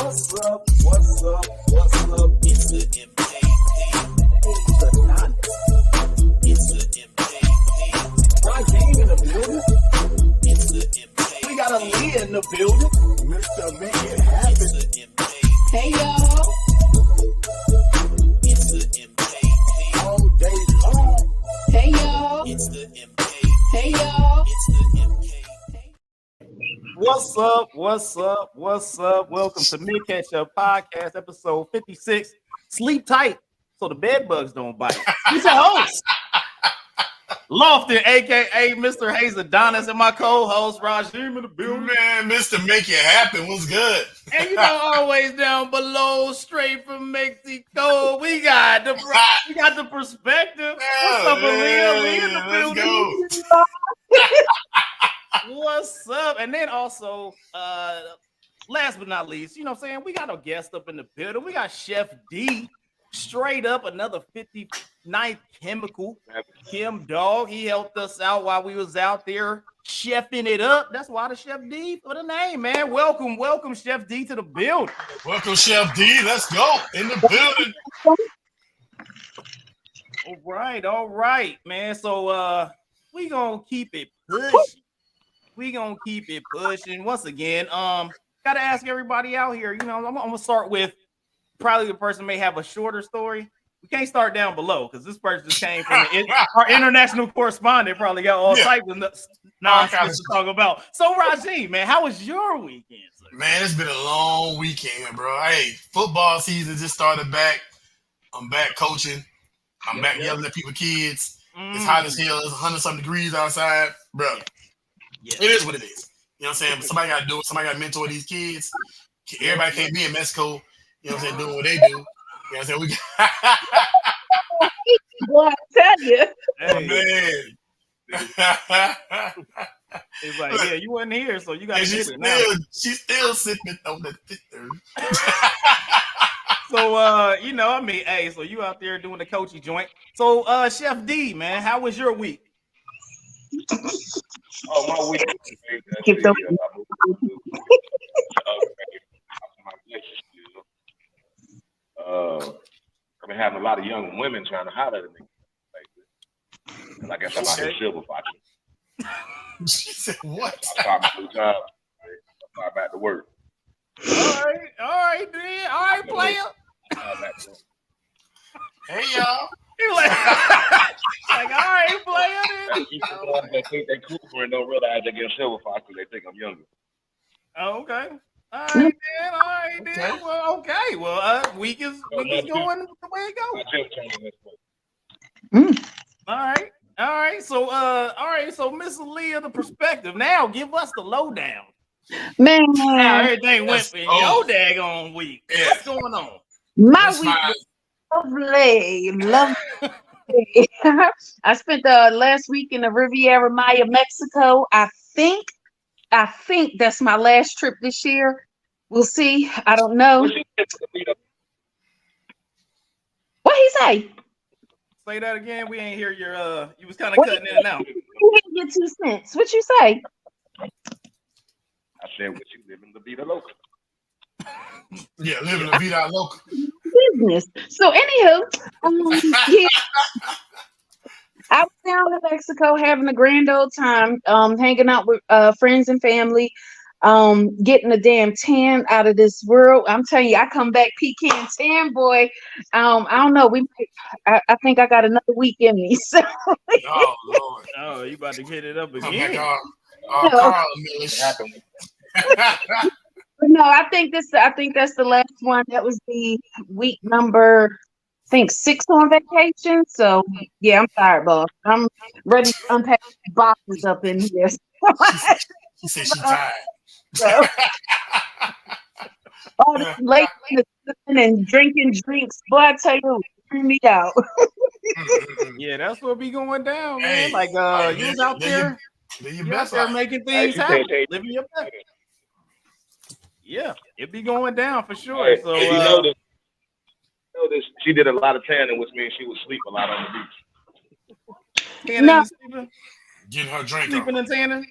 What's up? What's up? What's up? It's the MKP. It's the MKP. Right game in the building. It's the MKP. We got a Lee in the building. Mr. Make It Happen. It's the MKP. Hey y'all. It's the MKP. All day long. Hey y'all. It's the MKP. Hey y'all. It's the MKP. What's up? What's up? What's up? Welcome to Ketchup Podcast, episode 56. Sleep tight so the bed bugs don't bite. He's your host, Lofton, aka Mr. Hayes Adonis, and my co-host Rajim in the building. Man, Mr. Make It Happen, what's good? And you know, always down below, straight from Mexico, we got the perspective. What's up, Aaliyah? We in the building. Let's go. What's up? And then also, last but not least, you know what I'm saying? We got a guest up in the building. We got Chef D, straight up another 59th chemical. Kim Dog, he helped us out while we was out there chefing it up. That's why the Chef D for the name, man. Welcome, Chef D to the building. Welcome, Chef D. Let's go. In the building. All right, man. So we gonna keep it pushing. Once again, gotta ask everybody out here. You know, I'm gonna start with probably the person may have a shorter story. We can't start down below because this person just came from our international correspondent. Probably got all types of nonsense to talk about. So, Rajim, man, how was your weekend? Sir? Man, it's been a long weekend, bro. Hey, football season just started back. I'm back coaching. I'm back yelling at people, kids. It's hot as hell. It's 100-something degrees outside, bro. Yeah. It is what it is. You know what I'm saying? But somebody got to do it. Somebody got to mentor these kids. Everybody can't be in Mexico, you know what I'm saying, doing what they do. You know what I'm saying? We got Boy, I tell you. Hey. Man. It's like, yeah, you wasn't here, so you got to she's still sipping on the Twitter. So, you know, I mean, hey, so you out there doing the coachy joint. So, Chef D, man, how was your week? Oh, my week. Keep them. I've been having a lot of young women trying to holler at me like this. And I guess I'm out here silver foxing. She said, what? I'm talking 2 times. I'm back to work. All right, then. All right, player. Hey, y'all. You're like, all right, player. They think they're cool and don't realize they're getting silver fox because they think I'm younger. Oh, okay. All right, then. Well, okay. Well, week is going the way it goes. All right. So Miss Aaliyah, the perspective. Now, give us the lowdown. Man, How everything went in your daggone week. Yeah. What's going on? my week was lovely. I spent the last week in the Riviera Maya, Mexico. I think that's my last trip this year. We'll see. I don't know. What he say? Say that again. We ain't hear your you was kind of cutting in and out. You didn't get 2 cents. What you say? I said, what you living to be the local? Yeah, living la vida loca. Business. So anywho, yeah, I was down in Mexico having a grand old time, hanging out with friends and family, getting a damn tan out of this world. I'm telling you, I come back pecan tan, boy. I don't know. I think I got another week in me. So. Oh Lord! Oh, you about to hit it up Come again? back Carl Millis. No, I think that's the last one. That was the week number, I think 6 on vacation. So yeah, I'm tired, boss. I'm ready to unpack boxes up in here. She said she's tired. So, all this late and drinking drinks, boy, I tell you, bring me out. Yeah, that's what be going down, man. Hey, like you was out there, you out there making things happen, living your best. Yeah, it be going down for sure. Hey, so you know this, she did a lot of tanning, which means she would sleep a lot on the beach. Tanning and sleeping, Getting her drink sleeping on. and tanning.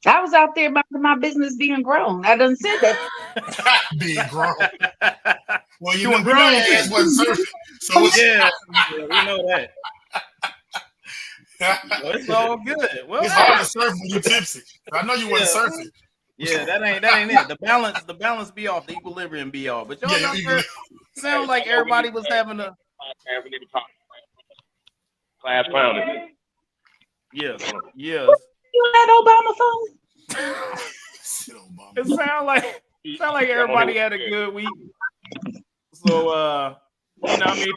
I was out there minding my business being grown. I done said that. Being grown. Well, you Doing know, grown your ass things. wasn't surfing. So it's, Yeah, we know that. Well, it's all good. Well, it's hard to surf when you're tipsy. I know you wasn't surfing. Yeah, that ain't it. The balance be off, the equilibrium be off. But y'all sound like everybody was having a We need to talk. Class clowning. yes. You had Obama phone? It sound like everybody had a good week. So you know, I mean,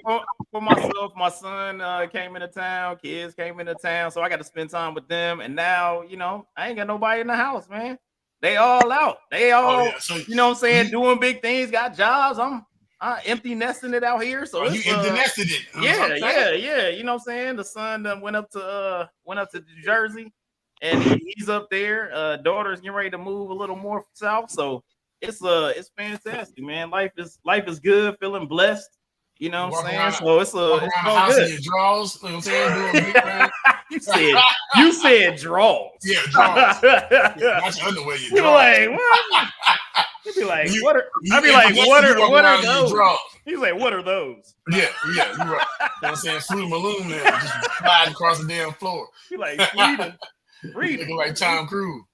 for myself, my son came into town, kids came into town, so I got to spend time with them. And now, you know, I ain't got nobody in the house, man. They all out. They all, you know what I'm saying, doing big things, got jobs. I'm empty nesting it out here. So you empty nested it. Yeah. You know what I'm saying? The son went up to New Jersey, and he's up there. Daughter's getting ready to move a little more south. So it's fantastic, man. Life is good, feeling blessed. You know what I'm saying? So it's all good. Draws, you know what I'm saying? You said draws. Yeah, draws. Not your underwear, you draws. You'd be like, what? I'd be like, what are those? He's like, what are those? Yeah, you're right. You know what I'm saying? Fruit Maloon there, just sliding across the damn floor. He like freedom. Looking like Tom Cruise.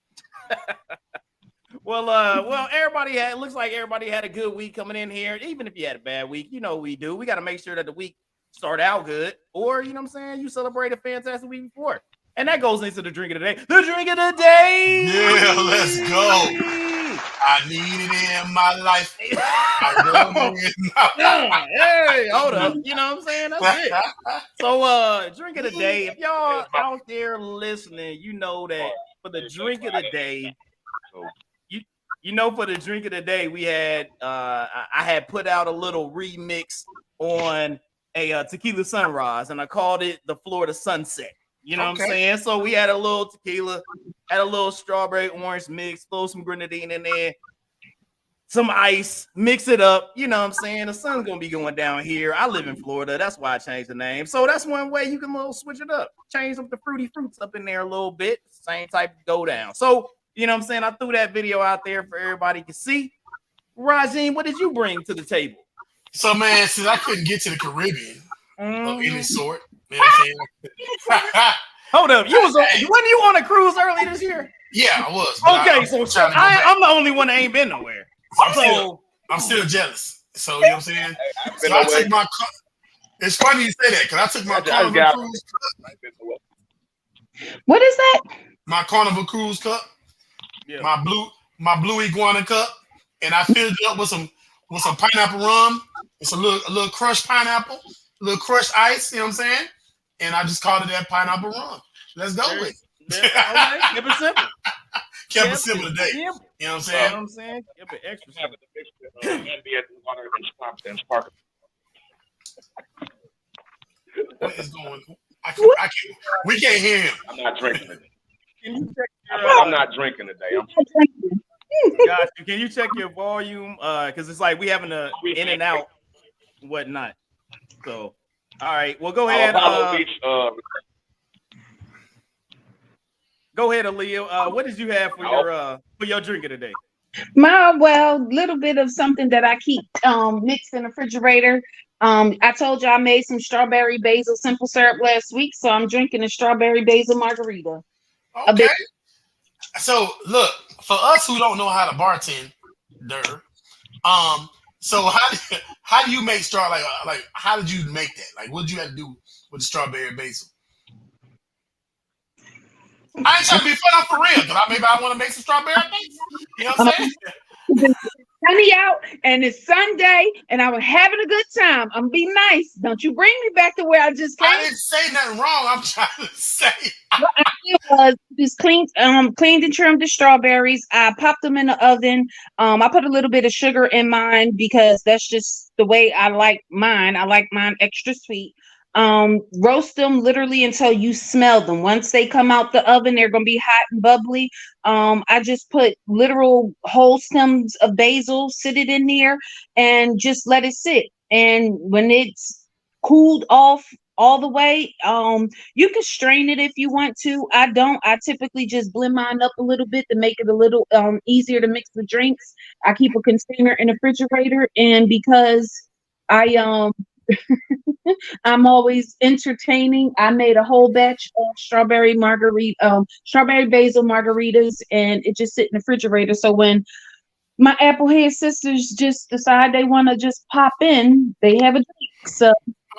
Well, everybody looks like everybody had a good week coming in here. Even if you had a bad week, you know we do. We got to make sure that the week start out good, or you know what I'm saying, you celebrate a fantastic week before. And that goes into the drink of the day. The drink of the day. Yeah, let's go. I need it in my life. Hey, hold up. You know what I'm saying? That's it. So, drink of the day. If y'all out there listening, you know that for the drink of the day, for the drink of the day, we had I had put out a little remix on a tequila sunrise, and I called it the Florida Sunset. You know what I'm saying? So we had a little tequila, had a little strawberry orange mix, throw some grenadine in there, some ice, mix it up. You know what I'm saying? The sun's gonna be going down here. I live in Florida, that's why I changed the name. So that's one way you can switch it up, change up the fruity fruits up in there a little bit, same type of go down. So you know what I'm saying? I threw that video out there for everybody to see. Rajin, what did you bring to the table? So man, since I couldn't get to the Caribbean of any sort, you know what I'm saying? Hold up, wasn't you on a cruise early this year? Yeah, I was. So I'm the only one that ain't been nowhere. I'm still jealous. So you know what I'm saying? So I took my. It's funny you say that because I took my Carnival cruise cup. What is that? My Carnival cruise cup. Yeah. My blue iguana cup, and I filled it up with some pineapple rum. It's a little crushed pineapple, a little crushed ice. You know what I'm saying? And I just called it that pineapple rum. Let's go with it. Okay. Keep it simple. Kept it simple today. You know what I'm saying? You know what I'm saying? Keep it extra simple. What is going on? I can't. We can't hear him. I'm not drinking today. Can you check I'm not drinking today. Got you. Can you check your volume? Because it's like we having a in and out, whatnot. So, all right. Well, go ahead. Go ahead, Aaliyah. What did you have for your drink of the day? Little bit of something that I keep mixed in the refrigerator. I told you I made some strawberry basil simple syrup last week, so I'm drinking a strawberry basil margarita. Okay. So look, for us who don't know how to bartend, so how do you make like how did you make that? Like what did you have to do with the strawberry basil? I ain't trying to be fun up for real, because maybe I want to make some strawberry basil. You know what I'm saying? Sunny out, and it's Sunday, and I was having a good time. I'm be nice. Don't you bring me back to where I just came. I didn't say nothing wrong. I'm trying to say. What I did was just cleaned and trimmed the strawberries. I popped them in the oven. I put a little bit of sugar in mine because that's just the way I like mine. I like mine extra sweet. Roast them literally until you smell them. Once they come out the oven, they're gonna be hot and bubbly. I just put literal whole stems of basil, sit it in there, and just let it sit. And when it's cooled off all the way. You can strain it if you want to. I don't. I typically just blend mine up a little bit to make it a little easier to mix the drinks. I keep a container in the refrigerator, and because I I'm always entertaining. I made a whole batch of strawberry basil margaritas, and it just sit in the refrigerator. So when my Applehead sisters just decide they want to just pop in, they have a drink. So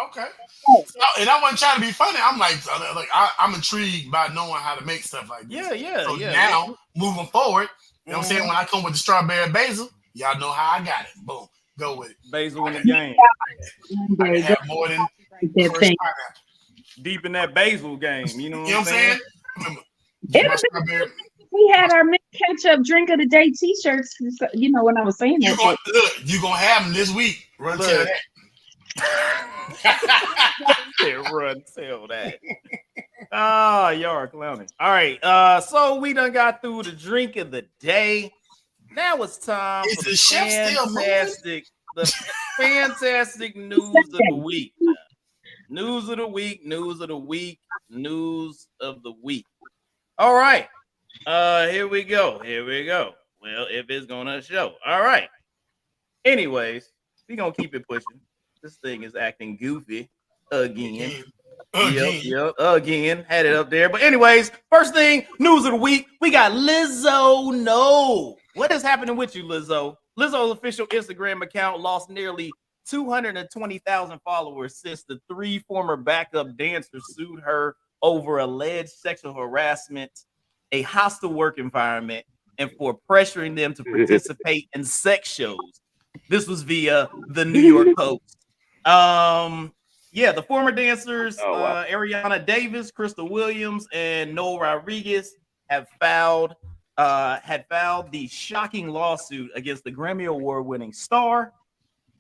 okay. So, and I wasn't trying to be funny. I'm like I'm intrigued by knowing how to make stuff like this. So now moving forward, you know what I'm saying? When I come with the strawberry basil, y'all know how I got it. Boom. Go with it. Basil in the game. I can have more than first pineapple. Deep in that basil game. You know what I'm saying? We had our Ketchup Drink of the Day T-shirts. You know when I was saying that. You're going to have them this week. Run tell that. Run tell that. Y'all are clowning. All right. So we done got through the drink of the day. Now it's time for the fantastic news of the week. News of the week. All right. Here we go. Well, if it's gonna show. All right. Anyways, we're gonna keep it pushing. This thing is acting goofy again. Yep. Again, had it up there. But anyways, first thing, news of the week. We got Lizzooooo. What is happening with you, Lizzo? Lizzo's official Instagram account lost nearly 220,000 followers since the 3 former backup dancers sued her over alleged sexual harassment, a hostile work environment, and for pressuring them to participate in sex shows. This was via the New York Post. The former dancers, Ariana Davis, Crystal Williams, and Noel Rodriguez had filed the shocking lawsuit against the Grammy Award-winning star,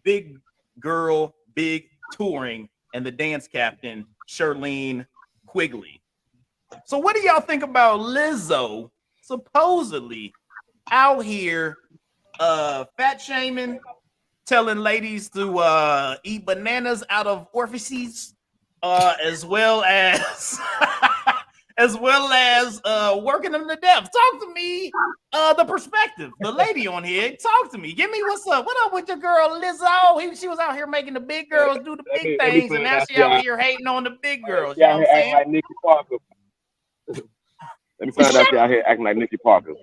Big Girl, Big Touring, and the dance captain, Shirlene Quigley. So what do y'all think about Lizzo supposedly out here fat shaming, telling ladies to eat bananas out of orifices, as well as working them to death? Talk to me, the perspective, the lady on here. Talk to me. Give me what's up. What up with your girl Lizzo? She was out here making the big girls do the big things, and now she out here hating on the big girls. You know what I'm saying? Like Nikki Parker. Let me find out out here acting like Nikki Parker.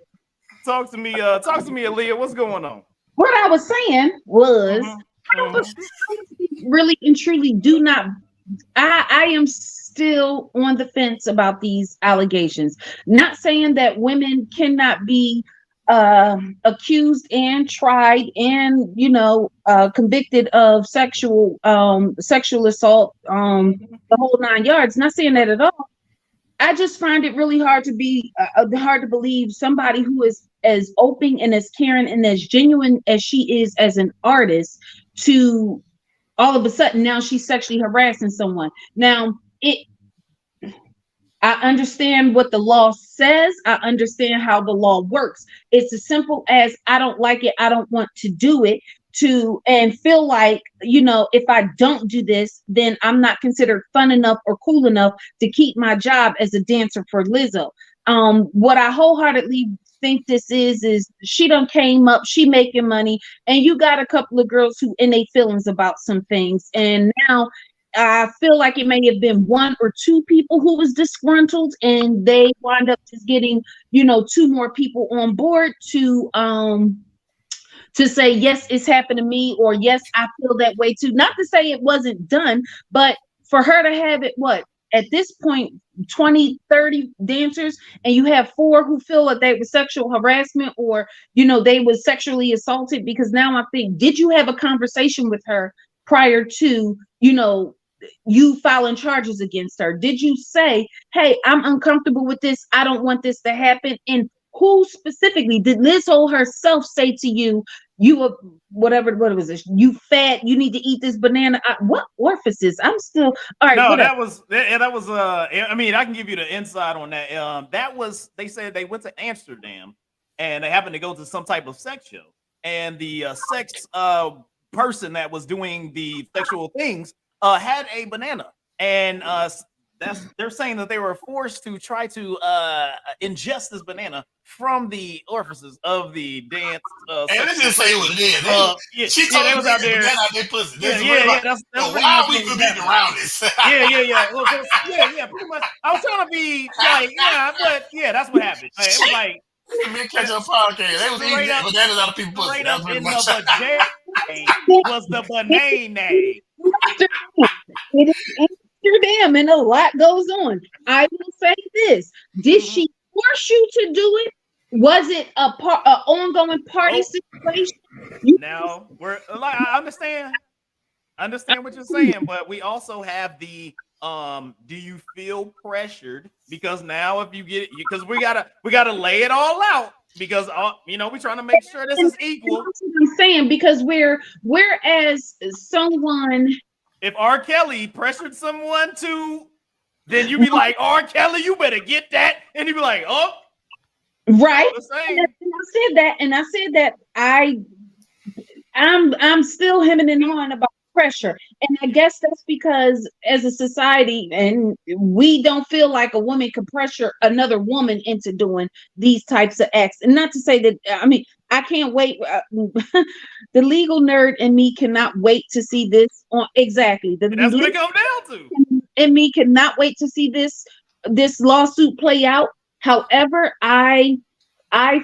Talk to me, Aaliyah. What's going on? What I was saying was, I really and truly do not. I am still on the fence about these allegations. Not saying that women cannot be accused and tried and convicted of sexual assault, the whole 9 yards. Not saying that at all. I just find it really hard to believe somebody who is as open and as caring and as genuine as she is as an artist to all of a sudden now she's sexually harassing someone. Now I understand what the law says. I understand how the law works. It's as simple as I don't like it. I don't want to do it and feel like, if I don't do this, then I'm not considered fun enough or cool enough to keep my job as a dancer for Lizzo. What I wholeheartedly think this is she done came up, she making money, and you got a couple of girls who in their feelings about some things. And now I feel like it may have been 1 or 2 people who was disgruntled, and they wind up just getting, 2 more people on board to say, yes, it's happened to me, or yes, I feel that way too. Not to say it wasn't done, but for her to have it, at this point, 20, 30 dancers, and you have 4 who feel that they were sexual harassment or, they were sexually assaulted, because now I think, did you have a conversation with her prior to, you filing charges against her? Did you say, hey, I'm uncomfortable with this, I don't want this to happen? And who specifically did Lizzo herself say to you, what was this? You fat, you need to eat this banana. What orifices? I'm still all right. No, that was I mean, I can give you the insight on that. They said they went to Amsterdam and they happened to go to some type of sex show, and the sex person that was doing the sexual things had a banana, and they're saying that they were forced to try to ingest this banana from the orifices of the dance. And let's just say what it is. She told they was out there. They pussy. That's why are we competing around this? yeah. Well, pretty much. I was trying to be like, but that's what happened. It was like. Ketchup Podcast. They was eating bananas out of people's pussy. That was the banana. It is Amsterdam, and a lot goes on. I will say this: did she force you to do it? Was it a ongoing party situation? Now we're like, I understand what you're saying, but we also have the do you feel pressured? Because now if you get it, because we gotta lay it all out, because we're trying to make sure this is equal. That's what I'm saying, because whereas someone, if R. Kelly pressured someone to, then you be like, R. Kelly, you better get that, and you be like, oh, right. And I said that I'm still hemming and hawing about pressure, and I guess that's because as a society, and we don't feel like a woman can pressure another woman into doing these types of acts. And not to say that, I can't wait. The legal nerd in me cannot wait to see this on exactly. That's what it comes down to. And me cannot wait to see this lawsuit play out. However, I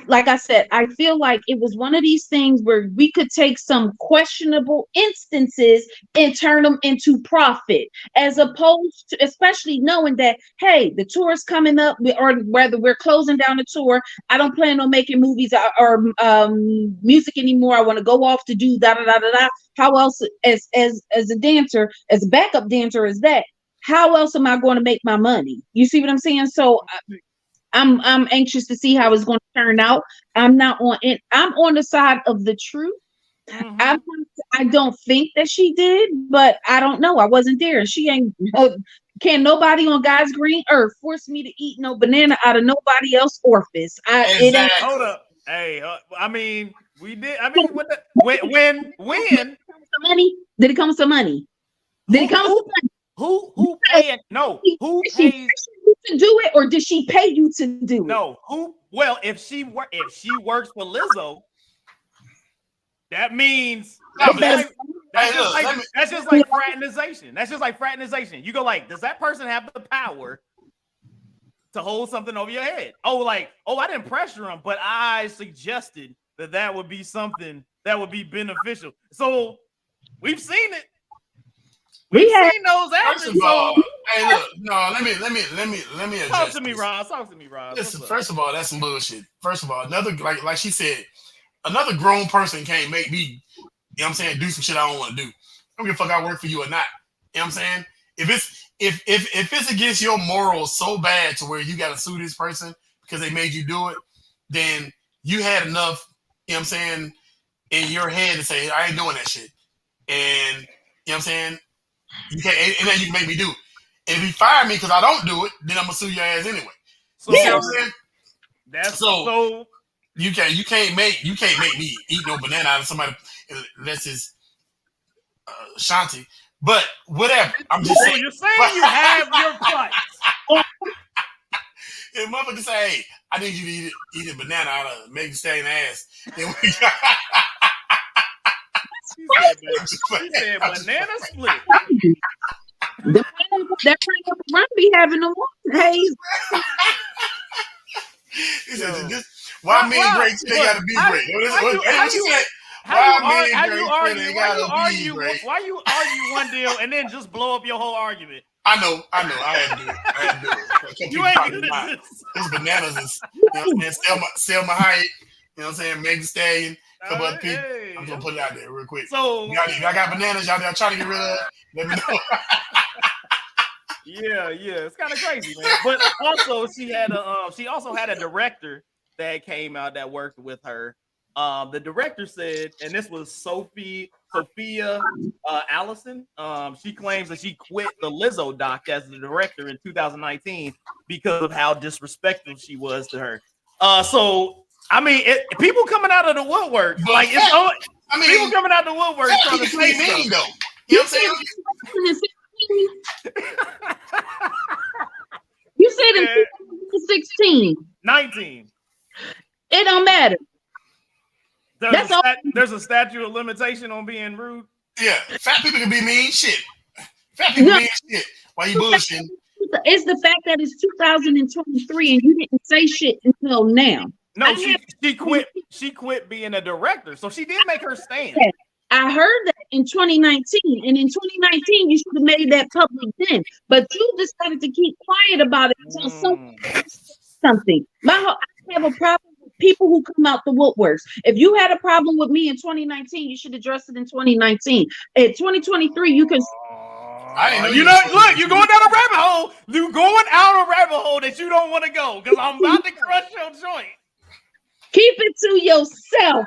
like I said, I feel like it was one of these things where we could take some questionable instances and turn them into profit, as opposed to, especially knowing that, hey, the tour is coming up, or whether we're closing down the tour. I don't plan on making movies or music anymore. I want to go off to do da da da da da. How else, as a dancer, as a backup dancer, is that? How else am I going to make my money? You see what I'm saying? So I'm anxious to see how it's going to turn out. I'm not on it. I'm on the side of the truth. Mm-hmm. I don't think that she did, but I don't know. I wasn't there. She ain't. Can nobody on God's green earth force me to eat no banana out of nobody else's orifice? Exactly. It ain't. Hold up. Hey, we did. When money? Did it come with some money? Did it come with some money? Who paid? No, who pays to do it, or did she pay you to do it? No, who? Well, if she works for Lizzo, that means that's just like fraternization. That's just like fraternization. You go like, does that person have the power to hold something over your head? I didn't pressure him, but I suggested that would be something that would be beneficial. So we've seen it. We've seen those actions. First of all, hey, look, no, let me address. Talk to me, Rob. Listen, first of all, that's some bullshit. First of all, another like she said, another grown person can't make me, do some shit I don't want to do. I don't give a fuck I work for you or not. You know what I'm saying? If it's against your morals so bad to where you gotta sue this person because they made you do it, then you had enough, in your head to say, I ain't doing that shit. And you know what I'm saying? You can't, and then you can make me do it. And if you fire me because I don't do it, then I'm gonna sue your ass anyway. So you know what I'm saying? That's so you can't make me eat no banana out of somebody unless it's Shanti. But whatever. I'm just saying. You're saying you have your price. If motherfucker say, hey, I need you to eat a banana out of Megan Thee Stallion ass, then we She said banana split. That run be having no one. Hey. Why me and Greg they gotta be great? Why you argue one deal and then just blow up your whole argument? I know. I had to do it. You ain't good at this. These bananas is, Selma Hayek, you know what I'm saying? Megan Thee Stallion, a couple other people. I'm gonna put it out there real quick. So y'all got bananas y'all trying to get rid of, let me know. Yeah, it's kind of crazy, man. But also she also had a director that came out that worked with her. The director said, and this was Sophia Allison. She claims that she quit the Lizzo doc as the director in 2019 because of how disrespectful she was to her. People coming out of the woodwork, people coming out of the woodwork trying to say stuff. Though. You know what I'm saying? You said in 2016. 19. It don't matter. There's a statute of limitation on being rude. Yeah, fat people can be mean. Shit. Fat people mean shit. Why you bullshitting? It's the fact that it's 2023 and you didn't say shit until now. No, she quit. She quit being a director, so she did make her stand. I heard that in 2019, and in 2019 you should have made that public then. But you decided to keep quiet about it until something. I have a problem with people who come out the woodworks. If you had a problem with me in 2019, you should address it in 2019. In 2023, you can. Look, you're going down a rabbit hole. You're going out a rabbit hole that you don't want to go because I'm about to crush your joint. Keep it to yourself.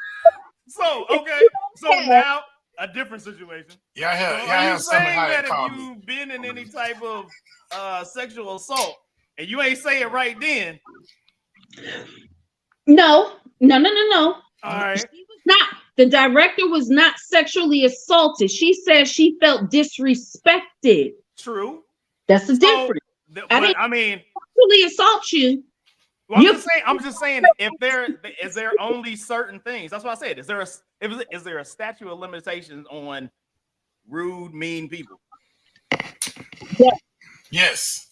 So, okay. So now, a different situation. Yeah, I have. So yeah, I have saying something that higher if you've been in any type of sexual assault and you ain't say it right then? No. All right. She was not. The director was not sexually assaulted. She said she felt disrespected. True. That's the difference. I mean, sexually assault you. Well, I'm just saying, if is there only certain things? That's what I said. Is there a statute of limitations on rude, mean people? Yeah. Yes.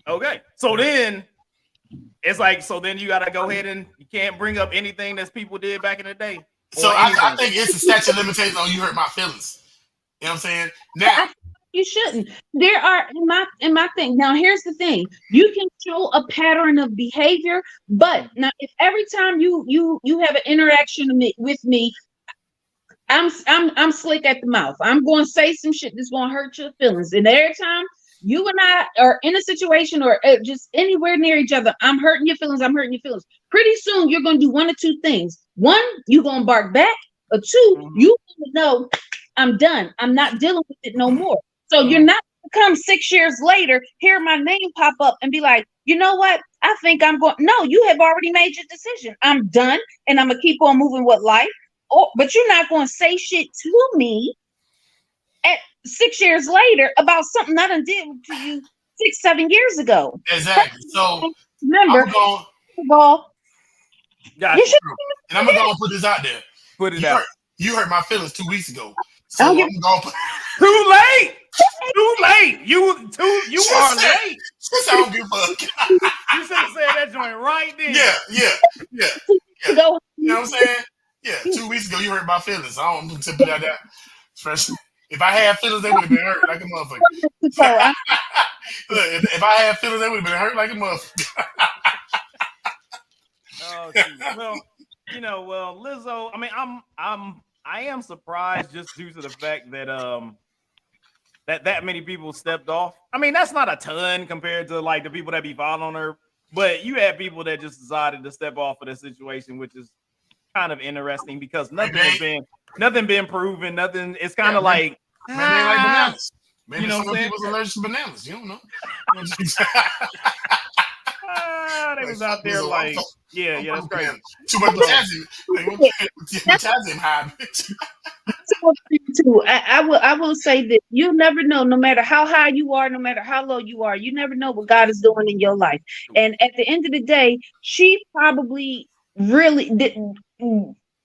Okay. So then it's like, so then you gotta go ahead and you can't bring up anything that people did back in the day. So I think it's a statute of limitations on you hurt my feelings. You know what I'm saying? Now you shouldn't. There are in my thing. Now here's the thing: you can show a pattern of behavior, but now if every time you have an interaction with me, I'm slick at the mouth. I'm going to say some shit that's going to hurt your feelings, and every time you and I are in a situation or just anywhere near each other, I'm hurting your feelings. Pretty soon you're going to do one or two things. One, you're going to bark back, or two, you know I'm done. I'm not dealing with it no more. So you're not going to come 6 years later, hear my name pop up and be like, you know what? I think I'm going. No, you have already made your decision. I'm done, and I'm going to keep on moving with life. But you're not going to say shit to me at 6 years later about something I done did to you 6-7 years ago. Exactly. So remember, you should. And I'm gonna put this out there. Put it out. You hurt my feelings 2 weeks ago. So I'm gonna put. Too late. Too late. You are late. I don't give a fuck. You should have said that joint right then. Yeah. You know what I'm saying? Yeah. 2 weeks ago, you hurt my feelings. I don't put it out there. Especially if I had feelings, they would have been hurt like a motherfucker. Look, if I had feelings, they would have been hurt like a motherfucker. Oh, geez. Well, Lizzo. I mean, I am surprised just due to the fact that that many people stepped off. I mean, that's not a ton compared to like the people that be following her, but you have people that just decided to step off of the situation, which is kind of interesting because nothing been proven. Nothing. It's kind of like maybe they like bananas. Maybe some people's allergic to bananas. You don't know. They was out there like, yeah, that's crazy. Too much potassium high. I will say that you never know, no matter how high you are, no matter how low you are, you never know what God is doing in your life. And at the end of the day, she probably really didn't.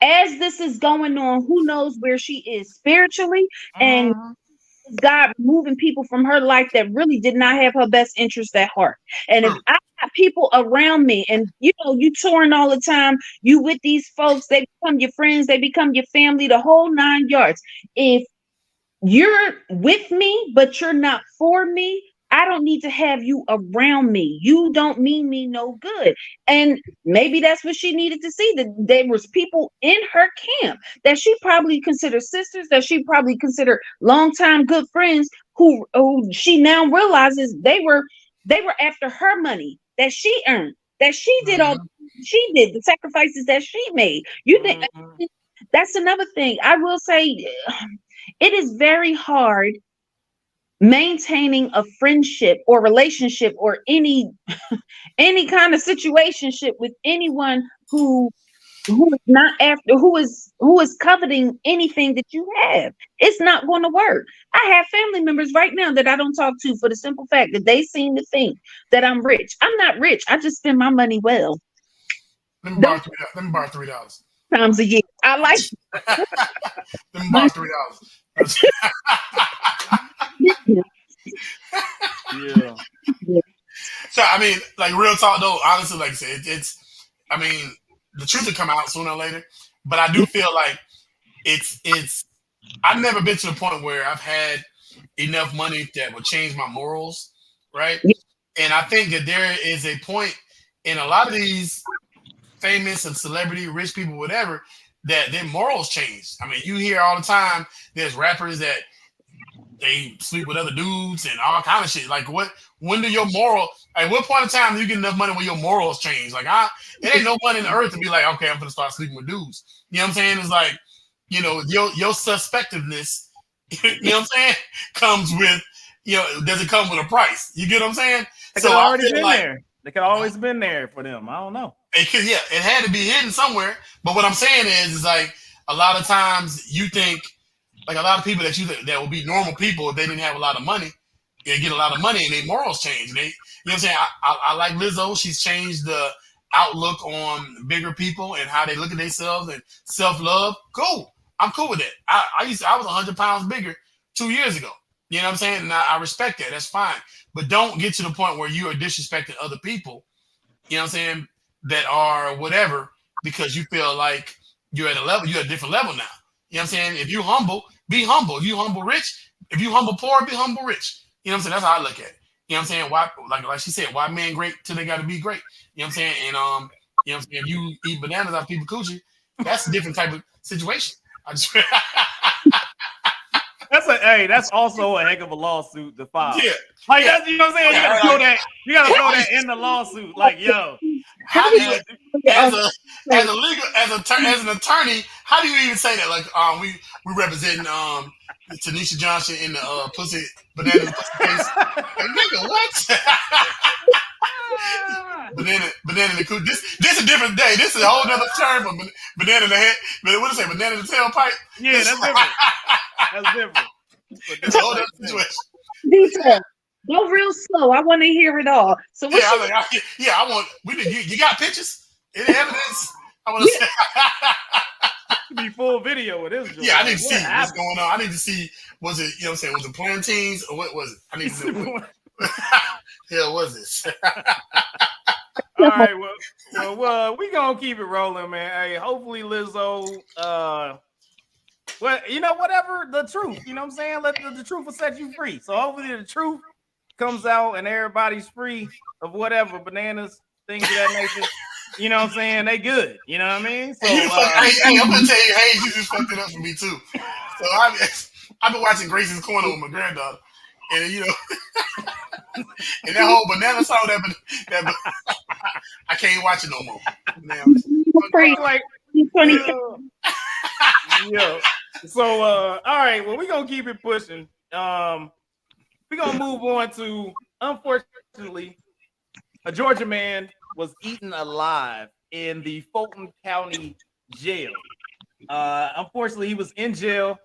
As this is going on, who knows where she is spiritually, and God moving people from her life that really did not have her best interest at heart. And if I got people around me, and you touring all the time, you with these folks, they become your friends, they become your family, the whole 9 yards. If you're with me, but you're not for me, I don't need to have you around me. You don't mean me no good. And maybe that's what she needed to see, that there was people in her camp that she probably considered sisters, that she probably considered longtime good friends, who she now realizes they were after her money that she earned, that she did she did the sacrifices that she made. You think that's another thing. I will say it is very hard maintaining a friendship or relationship or any kind of situationship with anyone who who is not after who is coveting anything that you have. It's not going to work. I have family members right now that I don't talk to for the simple fact that they seem to think that I'm rich. I'm not rich. I just spend my money well. Let me borrow $3. Times a year. I like Let me borrow $3. Yeah. So I mean, like real talk though, honestly, like I said, I mean, the truth will come out sooner or later. But I do feel like it's I've never been to the point where I've had enough money that would change my morals, right? And I think that there is a point in a lot of these famous and celebrity, rich people, whatever, that their morals change. I mean, you hear all the time there's rappers that they sleep with other dudes and all kind of shit. Like, when do your at what point in time do you get enough money when your morals change? Like, it ain't no money in the earth to be like, okay, I'm gonna start sleeping with dudes. You know what I'm saying? It's like, you know, your suspectiveness, you know what I'm saying, comes with, you know, does it come with a price? You get what I'm saying? They could already been there. They could always been there for them. I don't know. It had to be hidden somewhere. But what I'm saying is like a lot of times you think, like a lot of people that would be normal people if they didn't have a lot of money, they get a lot of money and their morals change. You know what I'm saying? I like Lizzo. She's changed the outlook on bigger people and how they look at themselves and self-love. Cool. I'm cool with that. I was 100 pounds bigger 2 years ago. You know what I'm saying? And I respect that. That's fine. But don't get to the point where you are disrespecting other people, you know what I'm saying, that are whatever, because you feel like you're at a different level now. You know what I'm saying? If you humble, be humble. If you humble rich, if you humble poor, be humble rich. You know what I'm saying? That's how I look at it. You know what I'm saying? Why, like she said, why men great till they gotta be great? You know what I'm saying? And you know what I'm saying? If you eat bananas off people's coochie, that's a different type of situation. That's also a heck of a lawsuit to file. Yeah. Like that's, you know what I'm saying? You gotta throw that in the lawsuit. Like, yo, how do you as an attorney, how do you even say that? Like we representing Tanisha Johnson in the pussy banana pussy case. Like, nigga, what? banana in the cool. This is a different day. This is a whole other term for banana in the head. What did it say? Banana in the tailpipe? Yeah, that's different. That's different. It's a whole other situation. Detail. Go real slow. I want to hear it all. So what I want. You got pictures? Any evidence? I want to say. Be full video with this. Yeah, I need to see what's going on. I need to see. Was it? You know what I'm saying? Was it plantains or what was it? I need to know. What hell was this? All right, well, we gonna keep it rolling, man. Hey, hopefully Lizzo, well, you know, whatever the truth, you know what I'm saying? Let the truth will set you free. So hopefully the truth comes out and everybody's free of whatever bananas, things of that nature. You know what I'm saying? They good. You know what I mean? So I'm gonna tell you, hey, you just fucked it up for me too. So I've been watching Gracie's Corner with my granddaughter, and you know, and that whole banana song, that I can't watch it no more. Like, yeah. So all right, well, we're gonna keep it pushing. We're gonna move on to, unfortunately, a Georgia man was eaten alive in the Fulton County jail. Unfortunately, he was in jail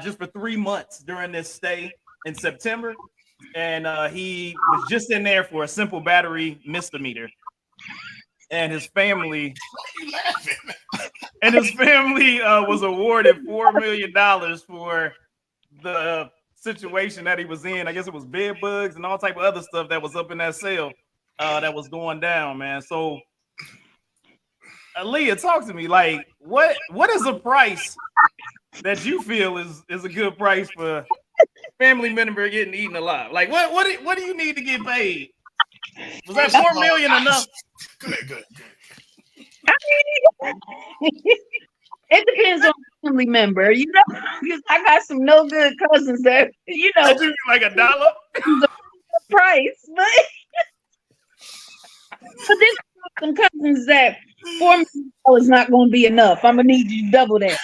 just for 3 months during this stay in September, and he was just in there for a simple battery misdemeanor. And his family, was awarded $4 million for the situation that he was in. I guess it was bed bugs and all type of other stuff that was up in that cell that was going down, man. So, Leah, talk to me. Like, what is a price that you feel is a good price for family member getting eaten alive? Like, what do you need to get paid? Was that $4 million enough? Good. I mean, it depends on the family member, you know, because I got some no good cousins that, you know, that you like $1 the price, but there's some cousins that $4 million is not going to be enough. I'm gonna need you to double that.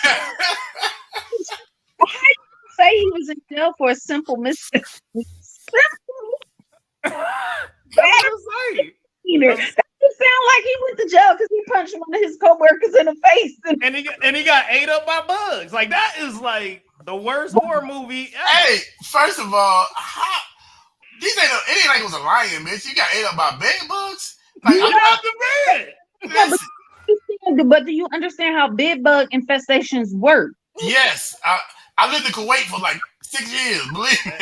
Why say he was in jail for a simple mistake? Simple. That's what I'm saying. That's sound like he went to jail because he punched one of his coworkers in the face. And he got ate up by bugs. Like that is like the worst horror movie ever. Hey, first of all, it ain't like it was a lion, bitch. You got ate up by bed bugs. Like, You got the bed. But do you understand how bed bug infestations work? Yes, I lived in Kuwait for like 6 years. Believe me.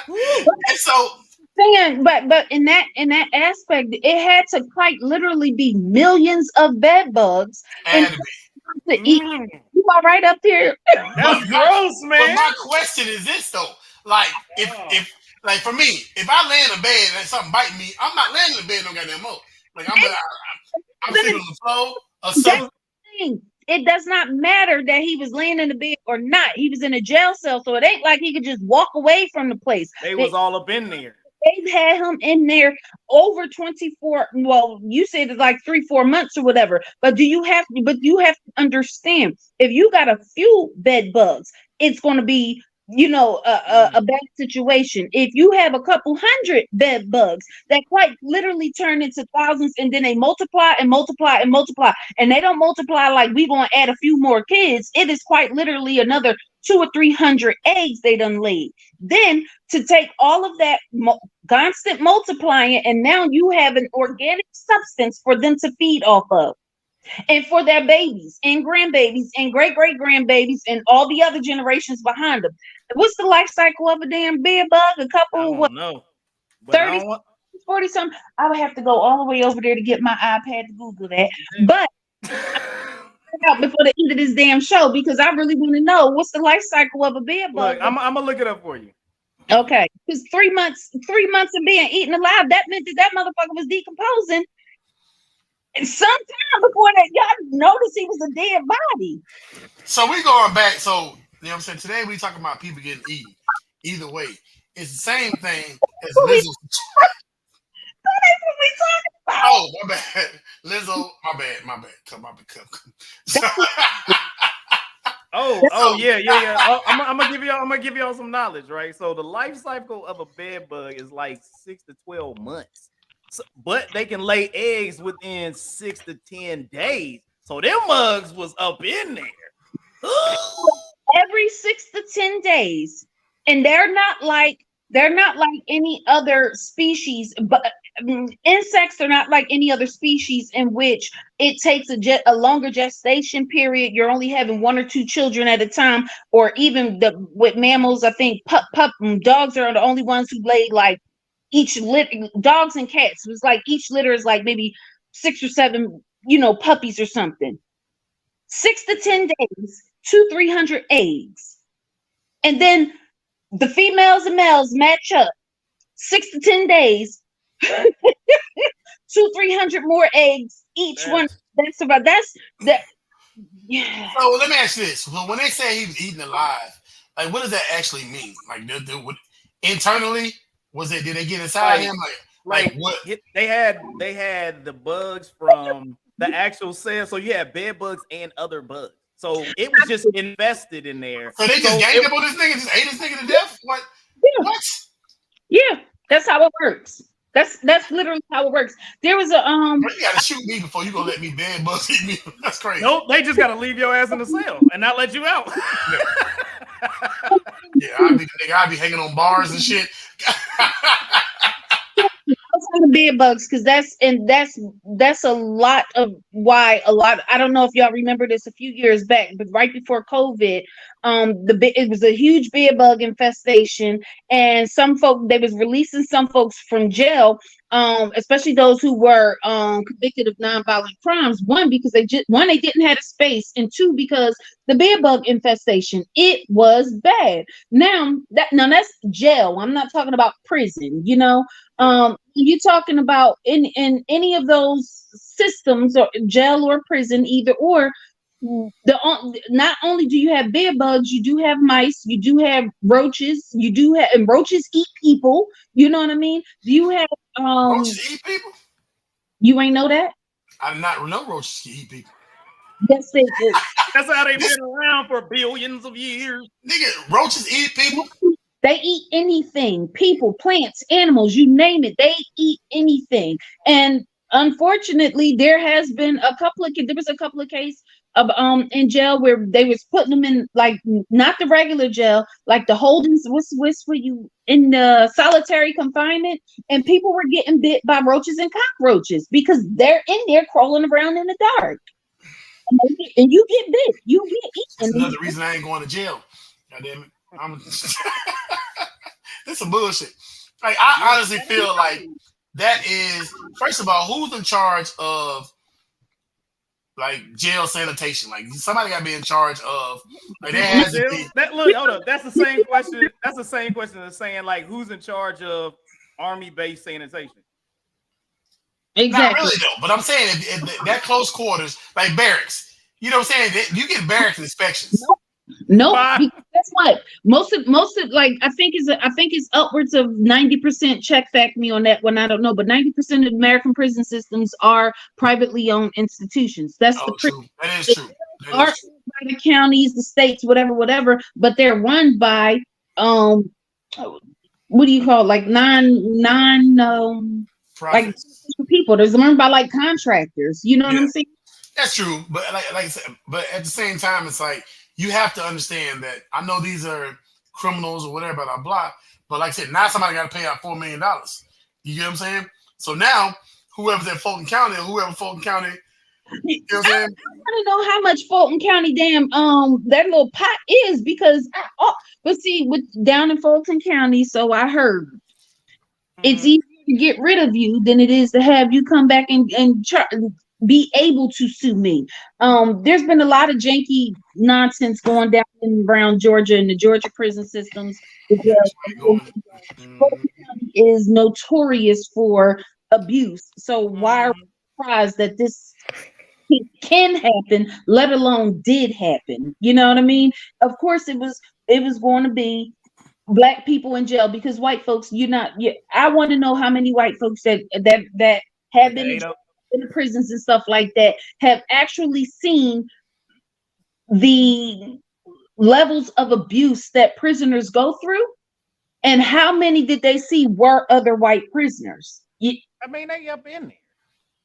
And so, but in that aspect, it had to quite literally be millions of bed bugs and to eat. You all right up there? That's gross, man. But my question is this though: like, if like for me, if I lay in a bed and something bite me, I'm not laying in the bed no goddamn more. Like I'm sitting on the floor or something. It does not matter that he was laying in the bed or not. He was in a jail cell, so it ain't like he could just walk away from the place. They was all up in there. They've had him in there over 24. Well, you said it's like 3-4 months or whatever. But you have to understand, if you got a few bed bugs, it's going to be a bad situation. If you have a couple hundred bed bugs that quite literally turn into thousands, and then they multiply and multiply and multiply, and they don't multiply like we gonna add a few more kids. It is quite literally another 200 or 300 eggs they done laid. Then to take all of that constant multiplying, and now you have an organic substance for them to feed off of. And for their babies and grandbabies and great-great-grandbabies and all the other generations behind them. What's the life cycle of a damn bed bug? A couple, 30, 40 something? I would have to go all the way over there to get my iPad to Google that. But out before the end of this damn show, because I really want to know what's the life cycle of a bed bug. Look, I'm gonna look it up for you. Okay, because 3 months of being eaten alive, that meant that motherfucker was decomposing. And sometime before that, y'all noticed he was a dead body. So we going back. So, you know what I'm saying? Today we talking about people getting eaten. Either way, it's the same thing as Lizzo. That's what we talking about. Oh, my bad. Lizzo, my bad. Come. Yeah. I'm gonna give y'all some knowledge, right? So the life cycle of a bed bug is like 6 to 12 months. But they can lay eggs within 6 to 10 days. So them mugs was up in there. Every 6 to 10 days. And they're not like any other species, but insects are not like any other species in which it takes a longer gestation period. You're only having 1 or 2 children at a time, or even with mammals, I think dogs are the only ones who lay like each litter. Dogs and cats, it was like each litter is like maybe 6 or 7, puppies or something. 6 to 10 days, 200-300 eggs, and then the females and males match up. 6 to 10 days, 200-300 more eggs each one. That's that. Yeah. So let me ask you this: so when they say he was eaten alive, like what does that actually mean? Like internally? Did they get inside him? Like what? They had the bugs from the actual cell. So you had bed bugs and other bugs. So it was just invested in there. So they just ganged up on this nigga, just ate this nigga to death? What? Yeah. What? Yeah, that's how it works. That's literally how it works. There was a You gotta shoot me before you gonna let me bed bugs eat me. That's crazy. Nope, they just gotta leave your ass in the cell and not let you out. Yeah, I'd be hanging on bars and shit. the bed bugs, because that's a lot of why I don't know if y'all remember this a few years back, but right before COVID, it was a huge bed bug infestation, and they was releasing some folks from jail, especially those who were convicted of nonviolent crimes. One, because they didn't have a space, and 2, because the bed bug infestation, it was bad. Now that's jail. I'm not talking about prison, you're talking about in any of those systems, or jail or prison, either or. Not only do you have bed bugs, you do have mice, you do have roaches, and roaches eat people. You know what I mean? Do you have roaches eat people? You ain't know that? I did not know roaches can eat people. Yes, they do. That's how they've been around for billions of years. Nigga, roaches eat people. They eat anything, people, plants, animals, you name it. They eat anything. And unfortunately, there was a couple of cases of in jail where they was putting them in like not the regular jail, like the holdings, what's where you in the solitary confinement, and people were getting bit by roaches and cockroaches because they're in there crawling around in the dark. And you get bit, you get eaten. That's another reason I ain't going to jail. Goddamn it. This some bullshit. Like I honestly feel like that is, first of all, who's in charge of like jail sanitation? Like somebody got to be in charge of. Like there has to be. Hold up. That's the same question. That's the same question as saying like who's in charge of army-based sanitation. Exactly. Not really though, but I'm saying if that close quarters, like barracks. You know what I'm saying? You get barracks inspections. No, that's what most of like I think it's upwards of 90%. Check fact me on that one. I don't know, but 90% of American prison systems are privately owned institutions. That's true. That is true. Are by the counties, the states, whatever, but they're run by what do you call it? Like like people. There's run by like contractors. You know what I'm saying? That's true, but like I said, but at the same time, it's like you have to understand that I know these are criminals or whatever, blah blah. But like I said, now somebody got to pay out $4 million. You get what I'm saying? So now whoever's at Fulton County, you know what I'm saying? I want to know how much Fulton County that little pot is because but see with down in Fulton County, so I heard it's easier to get rid of you than it is to have you come back and be able to sue me. There's been a lot of janky nonsense going down around Georgia and the Georgia prison systems. Fulton County is notorious for abuse. So why are we surprised that this can happen, let alone did happen? You know what I mean? Of course, it was going to be Black people in jail because white folks. I want to know how many white folks that have been in the prisons and stuff like that have actually seen the levels of abuse that prisoners go through, and how many did they see were other white prisoners? I mean, they up in there.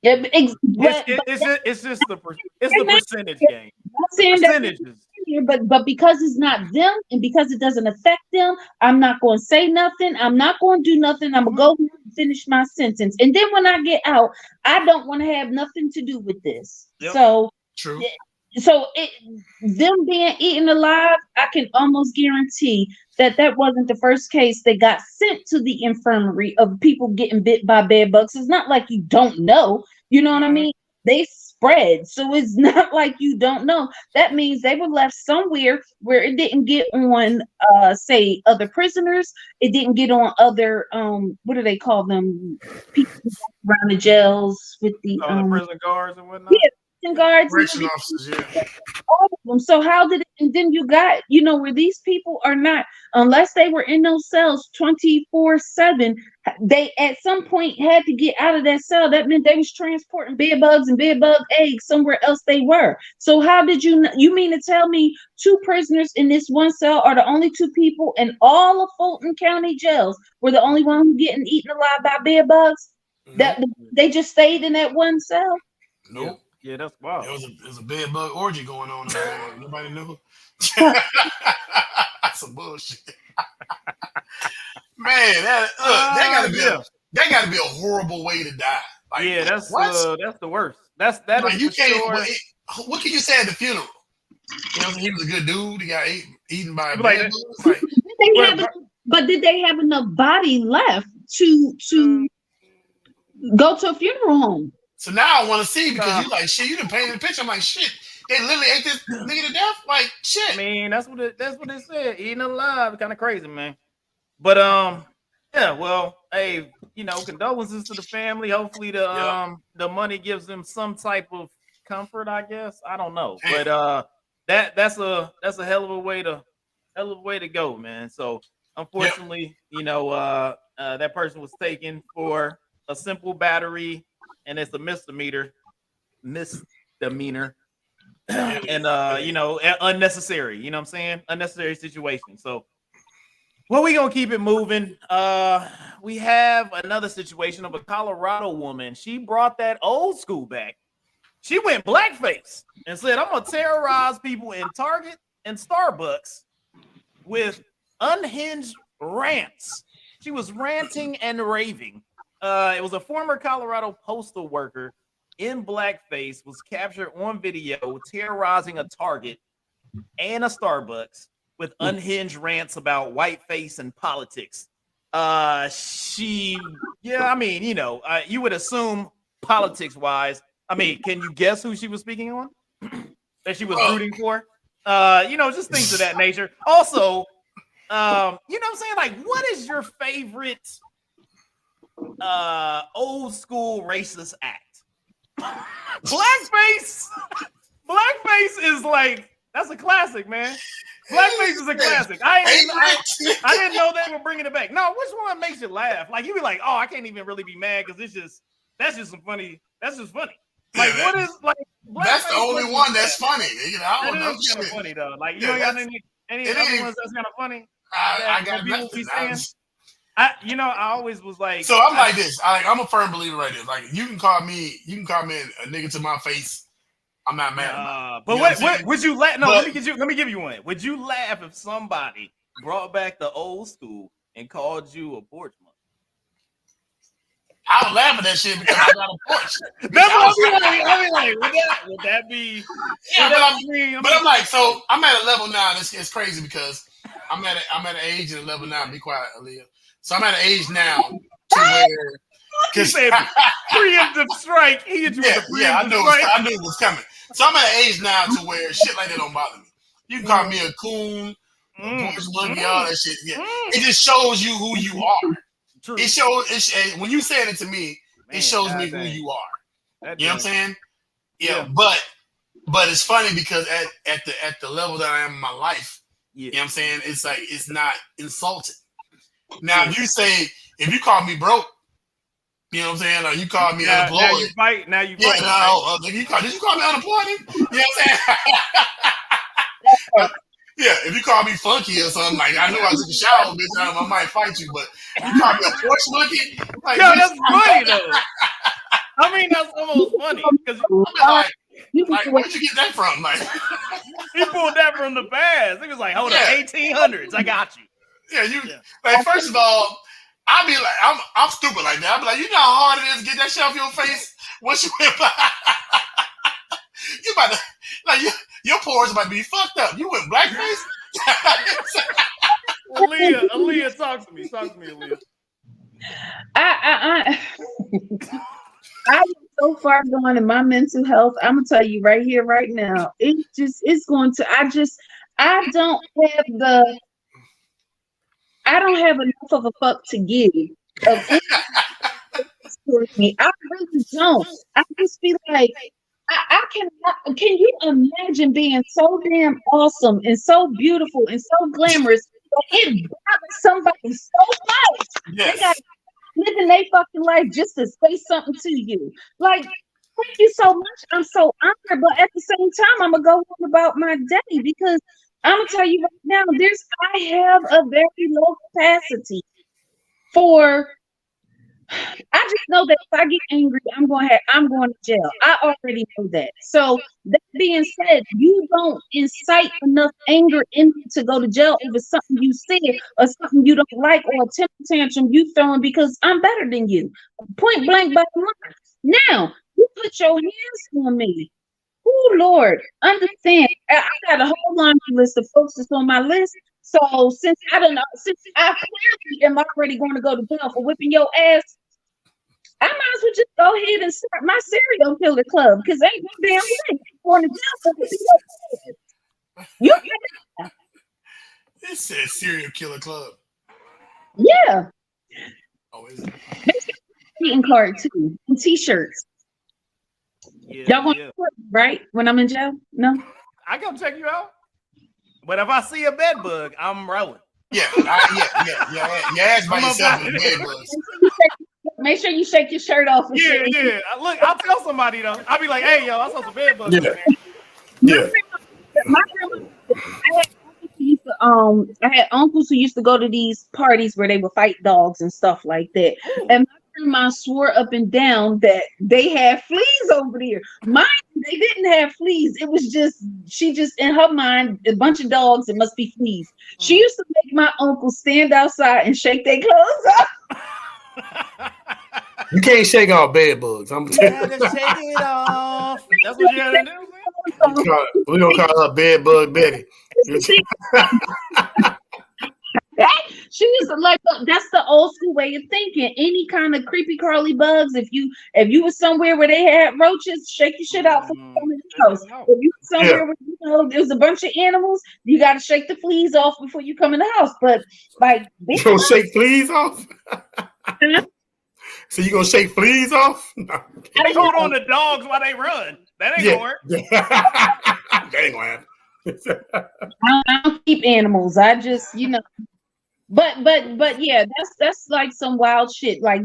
It's just the percentage game. Percentages. But because it's not them and because it doesn't affect them, I'm not going to say nothing. I'm not going to do nothing. I'm going to go finish my sentence. And then when I get out, I don't want to have nothing to do with this. Yep. So true. So them being eaten alive, I can almost guarantee that wasn't the first case that got sent to the infirmary of people getting bit by bed bugs. It's not like you don't know. You know what I mean? They spread. So it's not like you don't know. That means they were left somewhere where it didn't get on, say, other prisoners. It didn't get on other, what do they call them? People around the jails with the prison guards and whatnot. Yeah. Guards, correction officers, all of them. So how did it? And then you got, where these people are not, unless they were in those cells 24/7, they at some point had to get out of that cell. That meant they was transporting bed bugs and bed bug eggs somewhere else they were. So how did you mean to tell me 2 prisoners in this one cell are the only 2 people in all of Fulton County jails were the only one who getting eaten alive by bed bugs? That they just stayed in that one cell? Nope. Yeah, that's wild. It was a bed bug orgy going on. Nobody knew. That's some bullshit. Man, that gotta be a horrible way to die. Like, yeah, that's the worst. That like, is you can't. sure. What can you say at the funeral? He was a good dude. He got eaten by a bed bug. But did they have enough body left to go to a funeral home? So now I want to see because you like shit. You done painted the picture. I'm like shit. They literally ate this nigga to death. Like shit. I mean, that's what it said. Eating alive, kind of crazy, man. But yeah. Well, hey, condolences to the family. Hopefully, the money gives them some type of comfort. I guess I don't know, but that's a hell of a way to go, man. So unfortunately, that person was taken for a simple battery. And it's a misdemeanor, and unnecessary. You know what I'm saying? Unnecessary situation. So Well, we gonna keep it moving. We have another situation of a Colorado woman. She brought that old school back. She went blackface and said, "I'm gonna terrorize people in Target and Starbucks with unhinged rants." She was ranting and raving. It was a former Colorado postal worker in blackface was captured on video terrorizing a Target and a Starbucks with unhinged rants about whiteface and politics. I mean, you would assume politics-wise. I mean, can you guess who she was speaking on? That she was rooting for? Just things of that nature. Also, you know what I'm saying? Like, what is your favorite old school racist act? Blackface. Blackface is like, that's a classic, man. Blackface is a classic. I didn't know they were bringing it back. No, which one makes you laugh? Like, you be like, oh, I can't even really be mad because that's just funny. Like, what is like? That's the only one that's funny. I don't know. It's kind of funny though. Like, you don't got any other ones that's kind of funny. I got nothing. I always was like. So I'm like this. I'm a firm believer right here. Like, you can call me a nigga to my face. I'm not mad. But what would you laugh? No, let me give you one. Would you laugh if somebody brought back the old school and called you a porch monkey? I would laugh at that shit because I got a porch. That's what I mean. Like, would that be? Yeah, but I'm like, so I'm at a level now. It's crazy because I'm at an age and a level now. Be quiet, Aaliyah. So I'm at an age now to where. He said preemptive strike. He hit you with a preemptive strike. I knew it was coming. So I'm at an age now to where shit like that don't bother me. You can call me a coon, porch monkey, all that shit. Yeah. It just shows you who you are. True. It shows when you saying it to me, it shows me who you are. You know what I'm saying? Yeah. But it's funny because at the level that I am in my life, you know what I'm saying? It's like it's not insulting. Now if you call me broke, you know what I'm saying? Or you call me unemployed. Now you fight. Yeah, did you call me unemployed? You know what I'm saying? Yeah, if you call me funky or something, like I know I took a shower, bitch, I might fight you, but you call me a porch monkey? Like, yo, that's funny though. I mean, that's almost funny because where'd you get that from? Like, he pulled that from the past. He was like, hold on, 1800s. I got you. Yeah, like first of all, I'll be like, I'm stupid like that. I'll be like, you know how hard it is to get that shit off your face? Once you you about to like your pores about to be fucked up. You went blackface. Aaliyah, talk to me, Aaliyah. I am so far gone in my mental health. I'm gonna tell you right here, right now. It's going to. I don't have enough of a fuck to give. Me, I really don't. I just feel like I cannot. Can you imagine being so damn awesome and so beautiful and so glamorous that it bothers somebody so much? Yes. They got living their fucking life just to say something to you. Like, thank you so much. I'm so honored, but at the same time, I'm gonna go on about my day because I'm gonna tell you right now, I have a very low capacity for. I just know that if I get angry, I'm going to jail. I already know that. So that being said, you don't incite enough anger in me to go to jail over something you said or something you don't like or a temper tantrum you throwing because I'm better than you. Point blank bottom line. Now you put your hands on me. Oh Lord, understand. I got a whole laundry list of folks that's on my list. So since I clearly am already going to go to jail for whipping your ass, I might as well just go ahead and start my serial killer club because ain't no damn way going to jail for whipping your ass. You can. It says serial killer club. Yeah. Oh, is it? Greeting card too, and t-shirts. Yeah, Y'all want to right when I'm in jail? No. I come check you out. But if I see a bed bug, I'm rolling. Yeah. You ask by yourself with bed bugs. Make sure you shake your shirt off. Yeah. Look, I'll tell somebody though. I'll be like, hey, yo, I saw some bed bugs. Yeah. My grandma, I used to I had uncles who used to go to these parties where they would fight dogs and stuff like that. Ooh. And my grandma swore up and down that they had fleas over there. Mine, they didn't have fleas. It was just she just in her mind, a bunch of dogs, it must be fleas. She used to make my uncle stand outside and shake their clothes off. You can't shake off bed bugs. I'm You had to shake it off. That's what you had to do. we gonna call her bed bug Betty. She used to like that's the old school way of thinking. Any kind of creepy crawly bugs. If you were somewhere where they had roaches, shake your shit out for coming in the house. If you were somewhere where there's a bunch of animals, you got to shake the fleas off before you come in the house. But like, you gonna shake fleas off? So you gonna shake fleas off? No. They hold on the dogs while they run. That ain't gonna work. That ain't gonna happen. I don't keep animals. I just, but yeah, that's like some wild shit. Like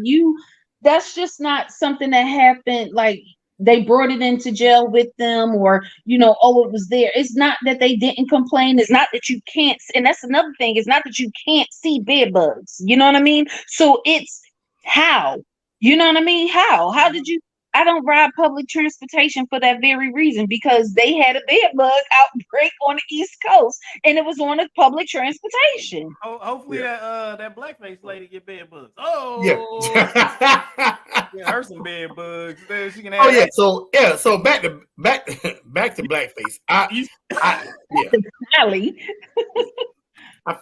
that's just not something that happened. Like they brought it into jail with them, or it was there. It's not that they didn't complain. It's not that you can't, and that's another thing. It's not that you can't see bed bugs. You know what I mean? So it's how. You know what I mean? How did you? I don't ride public transportation for that very reason, because they had a bed bug outbreak on the East Coast, and it was on the public transportation. Hopefully that blackface lady get bed bugs. Oh, yeah. Get her some bed bugs. Then she can have So back to blackface. I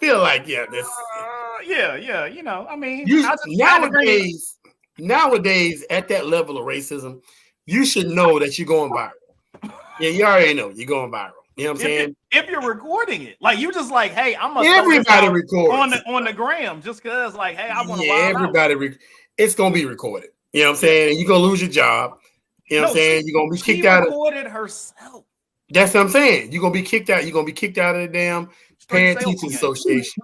feel like this. I mean, nowadays at that level of racism, you should know that you're going viral. Yeah, you already know you're going viral. You know what I'm saying? If you're recording it, like you just like, hey, I'm gonna everybody record on the gram just cause like, hey, I want to. Yeah, everybody. It's gonna be recorded. You know what I'm saying? You're gonna lose your job. You know what I'm saying? You're gonna be kicked out. She recorded herself. That's what I'm saying. You're gonna be kicked out. You're gonna be kicked out of the damn Parent Teachers Association.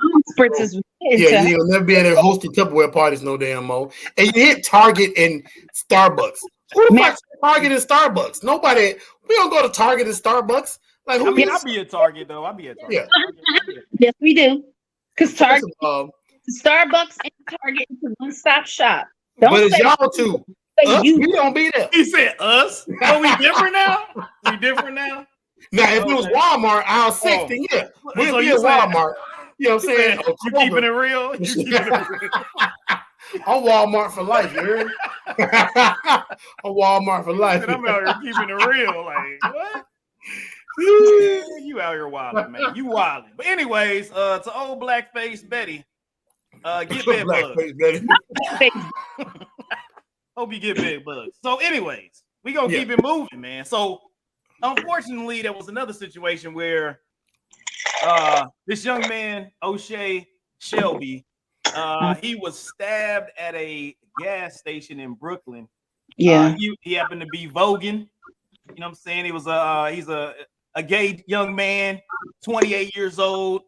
You'll never be able to host the Tupperware parties no damn more. And you hit Target and Starbucks. Who fucks Target and Starbucks? Nobody. We don't go to Target and Starbucks. Like who? I'll be at Target though. I'll be at Target. Yeah. Yes, we do. Because Target, Starbucks, and Target is a one-stop shop. But it's y'all too. We don't be there. He said us. Oh, we different now. We different now. Now, if it was Walmart, aisle 6, then yeah. We'll be at Walmart. You know what I'm saying? You keeping it real? You keeping it real? I'm Walmart for life, you heard? I'm Walmart for life. I'm out here keeping it real. Like, what? You out here wilding, man. You wilding. But anyways, to old blackface Betty, get bed bugs. Hope you get bed bugs. So anyways, we gonna keep it moving, man. So unfortunately, there was another situation where this young man, O'Shea Shelby, he was stabbed at a gas station in Brooklyn. Yeah. He happened to be voguing. You know what I'm saying? He was he's a gay young man, 28 years old,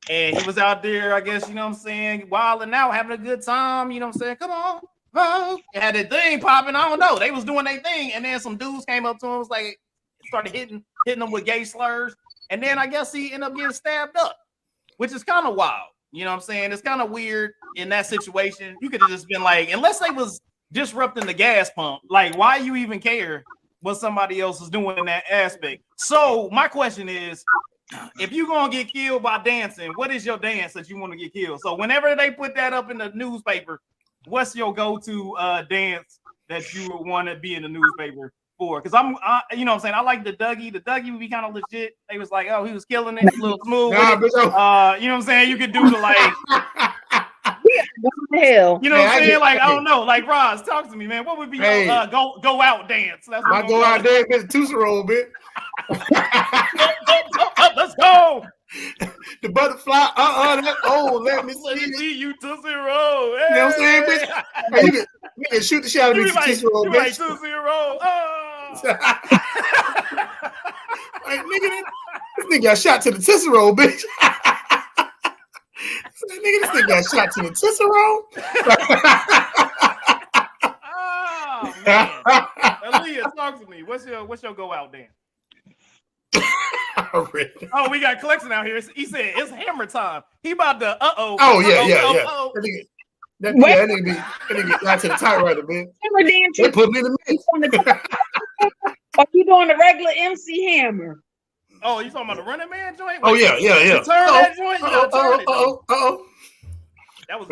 and he was out there, I guess, you know what I'm saying, wilding out, having a good time, you know what I'm saying? Come on, vogue. Had a thing popping, I don't know. They was doing their thing, and then some dudes came up to him, was like, started hitting them with gay slurs, and then I guess he ended up getting stabbed up, which is kind of wild. You know what I'm saying? It's kind of weird in that situation. You could have just been like, unless they was disrupting the gas pump, like, why you even care what somebody else is doing in that aspect? So my question is, if you're gonna get killed by dancing, what is your dance that you want to get killed? So whenever they put that up in the newspaper, what's your go-to dance that you would want to be in the newspaper for? Because you know what I'm saying, I like the Dougie. The Dougie would be kind of legit. They was like, oh, he was killing it, a little smooth. You know what I'm saying? You could do the like. What the hell? You know what I'm saying? Like, I don't know. Like, Roz, talk to me, man. What would be your go out dance? That's my go out dance is Tootsie Roll, bitch. Let's go. The butterfly. That's old. Let me see you Tootsie Roll. Hey. You know what I'm saying, bitch? Hey, you can shoot the shot out of me, Tootsie Roll, bitch. Like Tootsie Roll. Oh. Like, nigga, this nigga got shot to the Tootsie Roll, bitch. Nigga, this nigga got shot to the Tootsie Roll. Oh man, Aaliyah, talk to me. What's your go out dance? Already. Oh, we got Collection out here. He said it's hammer time. He about to Oh yeah. That nigga got to the typewriter, man. Hammer dance. They put me in the mix. Are you doing the regular MC Hammer? Oh, you talking about the Running Man joint? Oh yeah. Turn that joint. You gotta turn it. That was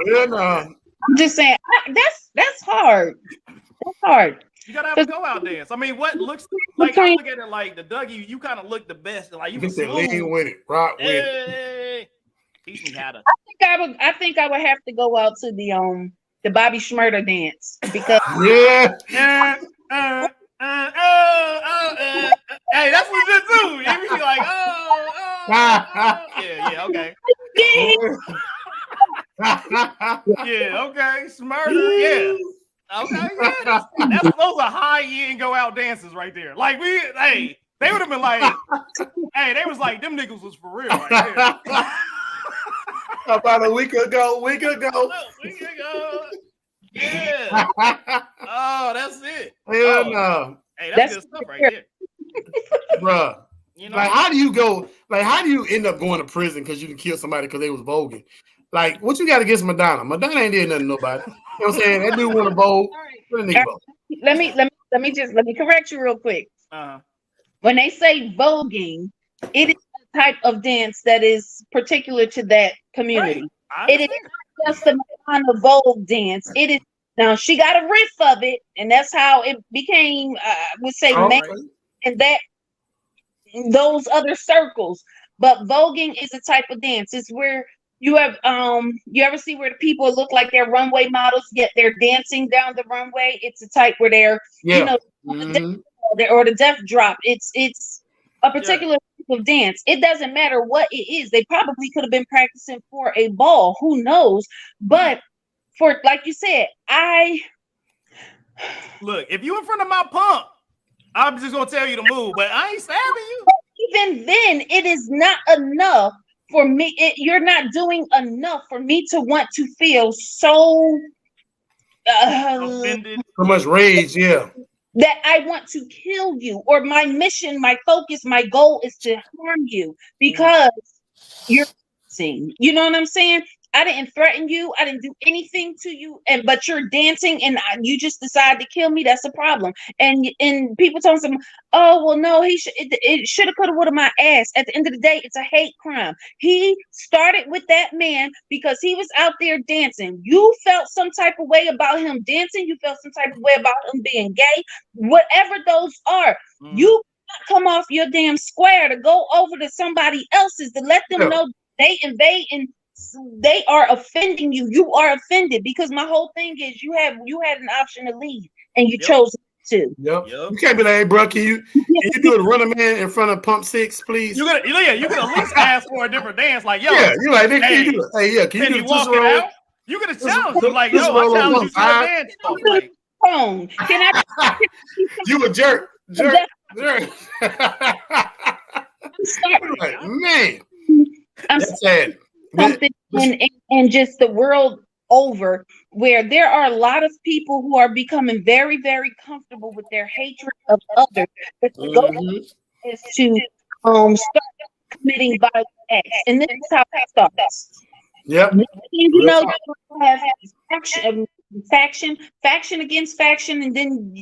I'm just saying that's hard. That's hard. You gotta have a go out dance. I mean, what looks like I look at it like the Dougie, you kind of look the best. Like you can lean with it, rock with it. Teach me how to. I think I would have to go out to the Bobby Shmurda dance because hey, that's legit too. You be like, yeah, okay. Yeah, okay. Smurder, yeah. Okay, yeah. Those are high-end go-out dances right there. Like, they would have been like, hey, they was like, them niggas was for real right there. About a week ago. Yeah. Oh, that's it. Hell no. Hey, that's good stuff right there. Bruh. You know, like, how do you end up going to prison because you can kill somebody because they was voguing? Like, what you got against Madonna? Madonna ain't did nothing to nobody. You know what I'm saying? That dude want to vogue. Let me correct you real quick. When they say voguing, it is a type of dance that is particular to that community. Right. It is not just a Madonna Vogue dance. It is now she got a riff of it, and that's how it became. I would say, and that those other circles. But voguing is a type of dance. It's where you have you ever see where the people look like they're runway models, yet they're dancing down the runway? It's a type where they're or the death drop. It's a particular type of dance. It doesn't matter what it is. They probably could have been practicing for a ball. Who knows? But for, like you said, look, if you in front of my pump, I'm just gonna tell you to move, but I ain't stabbing you. Even then, it is not enough for me. You're not doing enough for me to want to feel so offended, so much rage, that I want to kill you, or my mission, my focus, my goal is to harm you because you're dancing. You know what I'm saying? I didn't threaten you. I didn't do anything to you, but you're dancing, and you just decide to kill me. That's a problem. And people telling them, "Oh, well, no, it should have, could have, would have my ass." At the end of the day, it's a hate crime. He started with that man because he was out there dancing. You felt some type of way about him dancing. You felt some type of way about him being gay. Whatever those are, you come off your damn square to go over to somebody else's to let them know they invade and they are offending you. You are offended because my whole thing is you had an option to leave and you chose to. You can't be like, "Hey, bro, can you do the Running Man in front of Pump 6, please?" You can at least ask for a different dance. Like, yo, you like, can you do it? Hey, can you walk it out? You could have challenged him, like, yo, I challenge you to a dance. Can I? You a jerk. Like, man, that's sad. Something and just the world over, where there are a lot of people who are becoming very, very comfortable with their hatred of others. But the goal is to start committing violent acts, and this is how it starts. Yep. You know, you have faction against faction, and then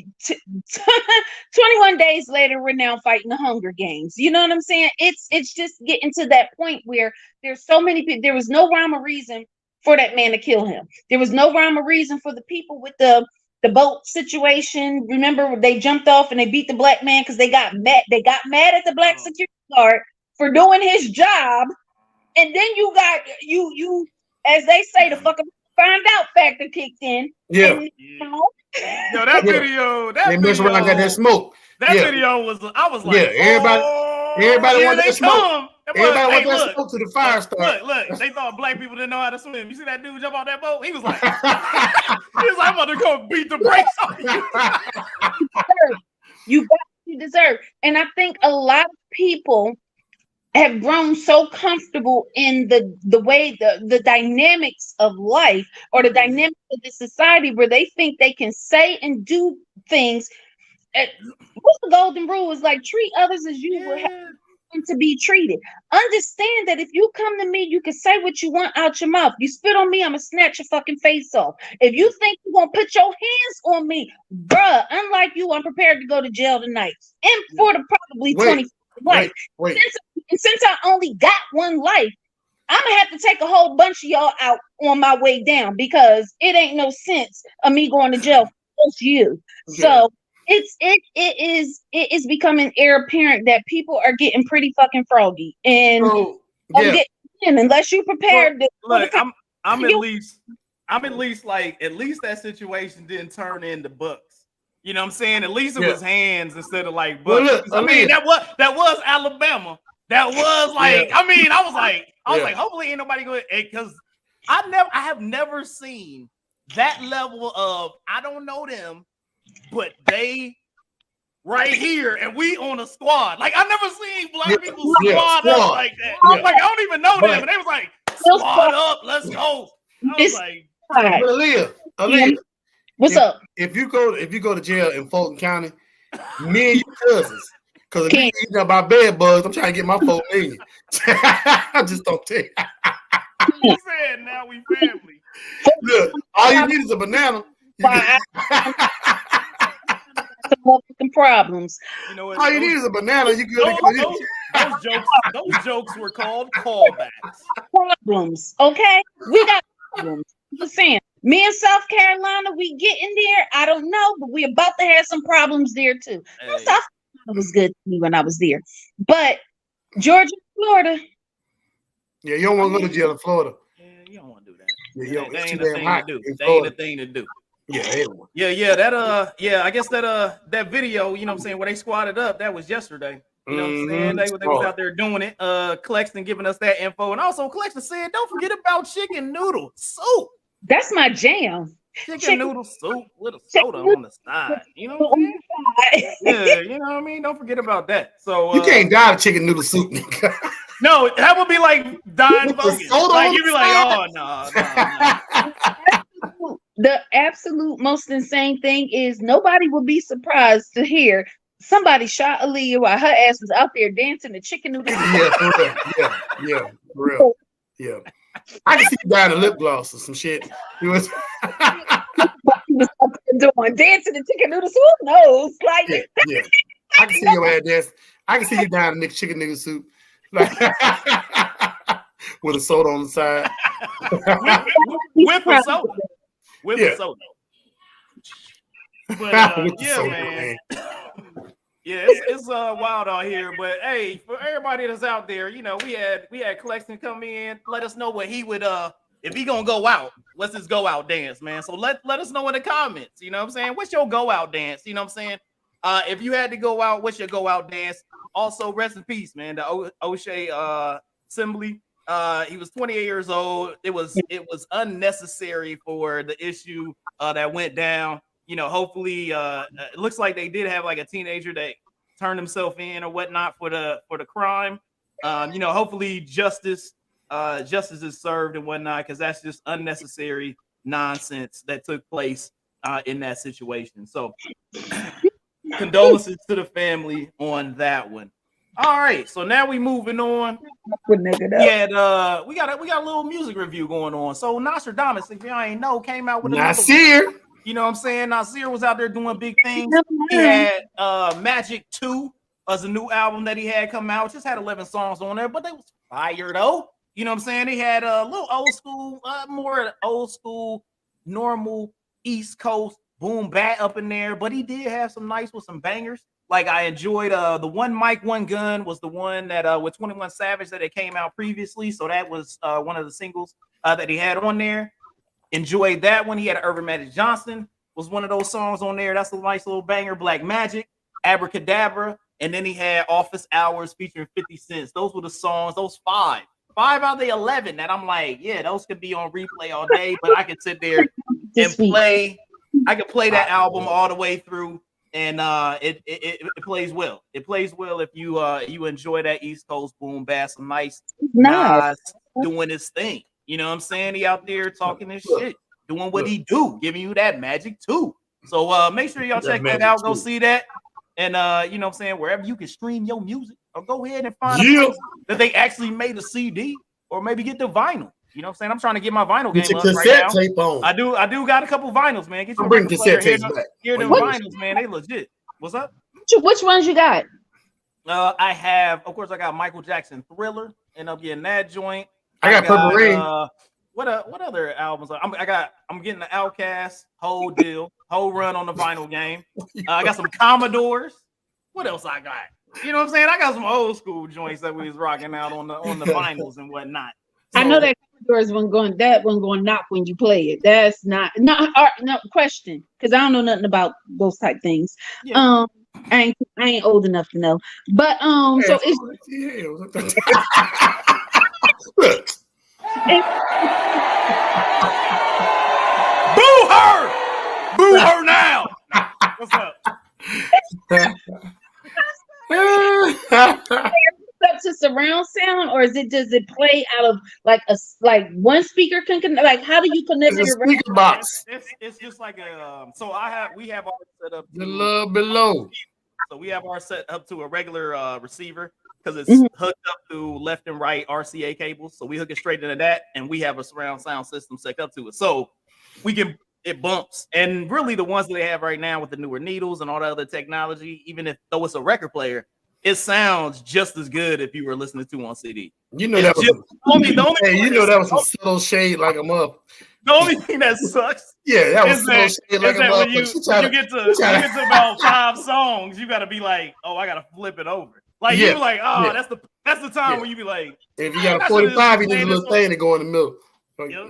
21 days later, we're now fighting the Hunger Games. You know what I'm saying? It's just getting to that point where there's so many people. There was no rhyme or reason for that man to kill him. There was no rhyme or reason for the people with the boat situation. Remember, they jumped off and they beat the black man because they got mad. They got mad at the black security guard for doing his job. And then you got you as they say, the fucking find out factor kicked in. Yeah. And, yo, that video. They mess around, got that smoke. That video was. I was like, everybody wanted that smoke. Everybody wanted that smoke to the fire start. Look. They thought black people didn't know how to swim. You see that dude jump off that boat? He was like, I'm about to go beat the brakes off you. You got what you deserve. And I think a lot of people have grown so comfortable in the way the dynamics of life, or the dynamics of the society, where they think they can say and do things. What's the golden rule? Is like treat others as you would have to be treated. Understand that if you come to me, you can say what you want out your mouth. You spit on me, I'm gonna snatch your fucking face off. If you think you're gonna put your hands on me, bruh, unlike you, I'm prepared to go to jail tonight. And for the probably 20 life. Since I only got one life, I'm gonna have to take a whole bunch of y'all out on my way down because it ain't no sense of me going to jail for you. Yeah. So it is becoming air apparent that people are getting pretty fucking froggy and unless you're prepared. Look, I'm at least like that situation didn't turn into bucks. You know what I'm saying? At least it was hands instead of like bucks. Well, look, I mean that was Alabama. That was like I was like hopefully ain't nobody going because I have never seen that level of I don't know them. But they right here, and we on a squad. Like I never seen black people squad up like that. Like I don't even know them, and they was like squad up, let's go. I was like, Aaliyah, what's up? If you go to jail in Fulton County, me and your cousins, because if you eating up my bed bugs, I'm trying to get my 4 million. I just don't tell you. You said now we family. Look, all you need is a banana. Some problems. You know what? All you need is a banana. You good? Those jokes were called callbacks. Problems. Okay, we got problems. I'm saying, me and South Carolina, we getting there. I don't know, but we about to have some problems there too. Hey. South Carolina was good to me when I was there, but Georgia, Florida. Yeah, you don't want to go to jail in Florida. Yeah, you don't want to do that. Yeah, that ain't the thing to do. That ain't the thing to do. Yeah, I guess that video, you know what I'm saying, where they squatted up, that was yesterday. You know what I'm saying? They was out there doing it. Claxton giving us that info. And also Claxton said, don't forget about chicken noodle soup. That's my jam. Chicken noodle soup with a soda on the side. You know what I'm saying? Yeah, you know what I mean? Don't forget about that. So you can't die of chicken noodle soup, nigga. No, that would be like dying bogus. Like you'd be like, oh no. The absolute most insane thing is nobody will be surprised to hear somebody shot Aaliyah while her ass was out there dancing the chicken noodle. Yeah, for real. Yeah. I can see you buying a lip gloss or some shit. He was doing dancing the chicken noodle soup. Who knows? Like, yeah. I can see your ass dance. I can see you down the chicken noodle soup. Like, with a soda on the side. With a soda. With a soda. But man. Yeah, it's wild out here. But hey, for everybody that's out there, you know, we had Claxton come in, let us know what he would if he gonna go out. What's his go out dance, man? So let us know in the comments. You know what I'm saying? What's your go out dance? You know what I'm saying? If you had to go out, what's your go out dance? Also, rest in peace, man. The O'Shea Assembly. He was 28 years old. It was unnecessary for the issue that went down. You know, hopefully, it looks like they did have like a teenager that turned himself in or whatnot for the crime. You know, hopefully justice is served and whatnot, because that's just unnecessary nonsense that took place in that situation. So, condolences to the family on that one. All right, so now we moving on. Yeah, we got a little music review going on. So Nostradamus, if y'all ain't know, came out with Nasir. You know what I'm saying? Nasir was out there doing big things. He had Magic 2 as a new album that he had come out. Just had 11 songs on there, but they was fire though. You know what I'm saying? He had a little old school, more old school, normal East Coast boom bat up in there, but he did have some nice with some bangers. Like I enjoyed the One Mic, One Gun was the one that with 21 Savage that it came out previously. So that was one of the singles that he had on there. Enjoyed that one. He had Irvin Magic Johnson was one of those songs on there. That's a nice little banger. Black Magic, Abracadabra, and then he had Office Hours featuring 50 Cent. Those were the songs. Those five out of the 11 that I'm like, yeah, those could be on replay all day. But I could sit there and play. I could play that album all the way through. And it plays well. It plays well if you enjoy that East Coast boom bass, some nice Nas doing his thing. You know what I'm saying? He out there talking his shit, doing what he do, giving you that magic too. So make sure y'all check that out. Go see that. And you know what I'm saying, wherever you can stream your music, or go ahead and find a place that they actually made a CD, or maybe get the vinyl. You know what I'm saying? I'm trying to get my vinyl Get game your up right cassette now. tape on. I do got a couple vinyls, man. Get your bring record player. cassette tapes back. Hear them vinyls, man. They legit. What's up? Which ones you got? I have, of course, I got Michael Jackson Thriller, and I'm getting that joint. I got Purple Rain. What other albums? I'm getting the Outkast whole deal, whole run on the vinyl game. I got some Commodores. What else I got? You know what I'm saying? I got some old school joints that we was rocking out on the vinyls and whatnot. So, I know that Commodores one going knock when you play it. That's not question, because I don't know nothing about those type things. Yeah. I ain't old enough to know. But so it's Look. Boo her! Boo her now! What's up? up to surround sound, or does it play out of like one speaker can like, how do you connect It's a your speaker box. It's just like a so we have our set up The love below. So we have our set up to a regular receiver, because it's hooked up to left and right RCA cables. So we hook it straight into that, and we have a surround sound system set up to it. So it bumps. And really the ones that they have right now with the newer needles and all that other technology, even though it's a record player, it sounds just as good if you were listening to on CD. You know that was that was a subtle shade like a mother. The only thing that sucks, that was subtle shade like a mother. When you get to about 5 songs, you got to be like, oh, I got to flip it over. Like you're like, oh, that's the time where you be like, if you got a 45, you need a little thing to go in the middle. Yep.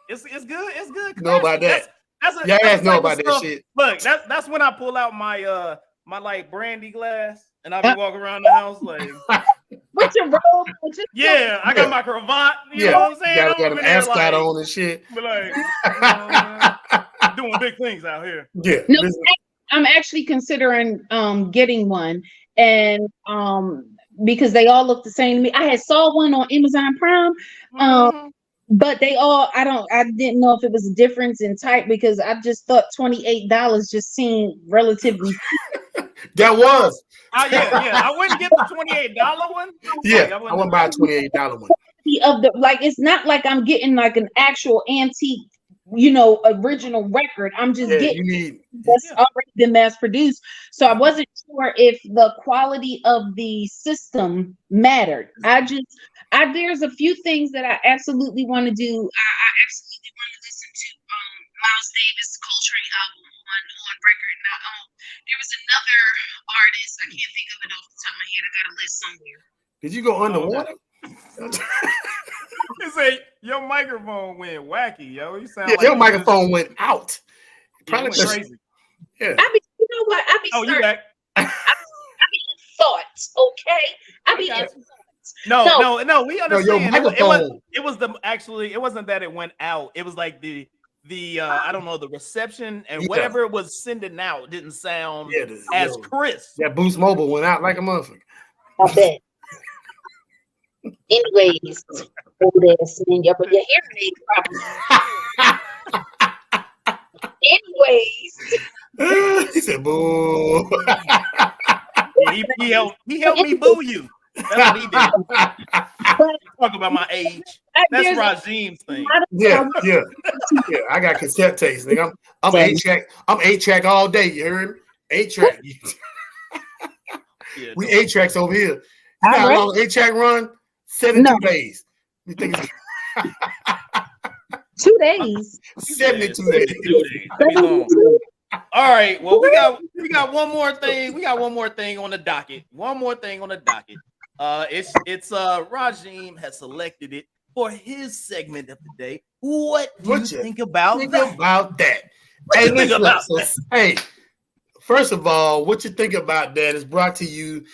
It's good. It's good. You know about that? Y'all ass know about that shit. Look, that's when I pull out my my like brandy glass, and I be walking around the house like with your robe. I got my cravat. You know what I'm saying? Got an ascot on and shit. But like, doing big things out here. Yeah. No, I'm actually considering getting one, and because they all look the same to me. I had saw one on Amazon Prime. But they all, I didn't know if it was a difference in type, because I just thought $28 just seemed relatively. That was. I wouldn't get the $28 one. I wouldn't buy a $28 one. It's not like I'm getting like an actual antique, original record. I'm just getting that's already been mass produced. So I wasn't sure if the quality of the system mattered. There's a few things that I absolutely want to do. I absolutely want to listen to Miles Davis' Coltrane album on record. Now, there was another artist, I can't think of it off the top of my head. I got a list somewhere. Did you go underwater? You say your microphone went wacky, yo. You sound like your microphone went out. Probably crazy. Yeah. You know what? You back? I be in thoughts, okay? I be in thoughts. No, we understand. Microphone. It wasn't that it went out. It was like the I don't know, the reception and whatever it was sending out didn't sound as crisp. That Boost Mobile went out like a motherfucker. I bet. Anyways, over there sitting your hearing aid problem. Anyways. He said boo. He helped me boo you. That's what he did. Talk about my age. That's Rajim's thing. Yeah. I got cassette tapes, nigga. I'm 8-track. I'm 8-track all day. You heard me? 8-track. We 8-tracks over here. You know how long 8-track run? 72 days. You think it's 2 days? 72 days. All right. Well, we got one more thing. We got one more thing on the docket. It's Rajim has selected it for his segment of the day. What do you think about that? Hey, listen. Hey, first of all, what you think about that is brought to you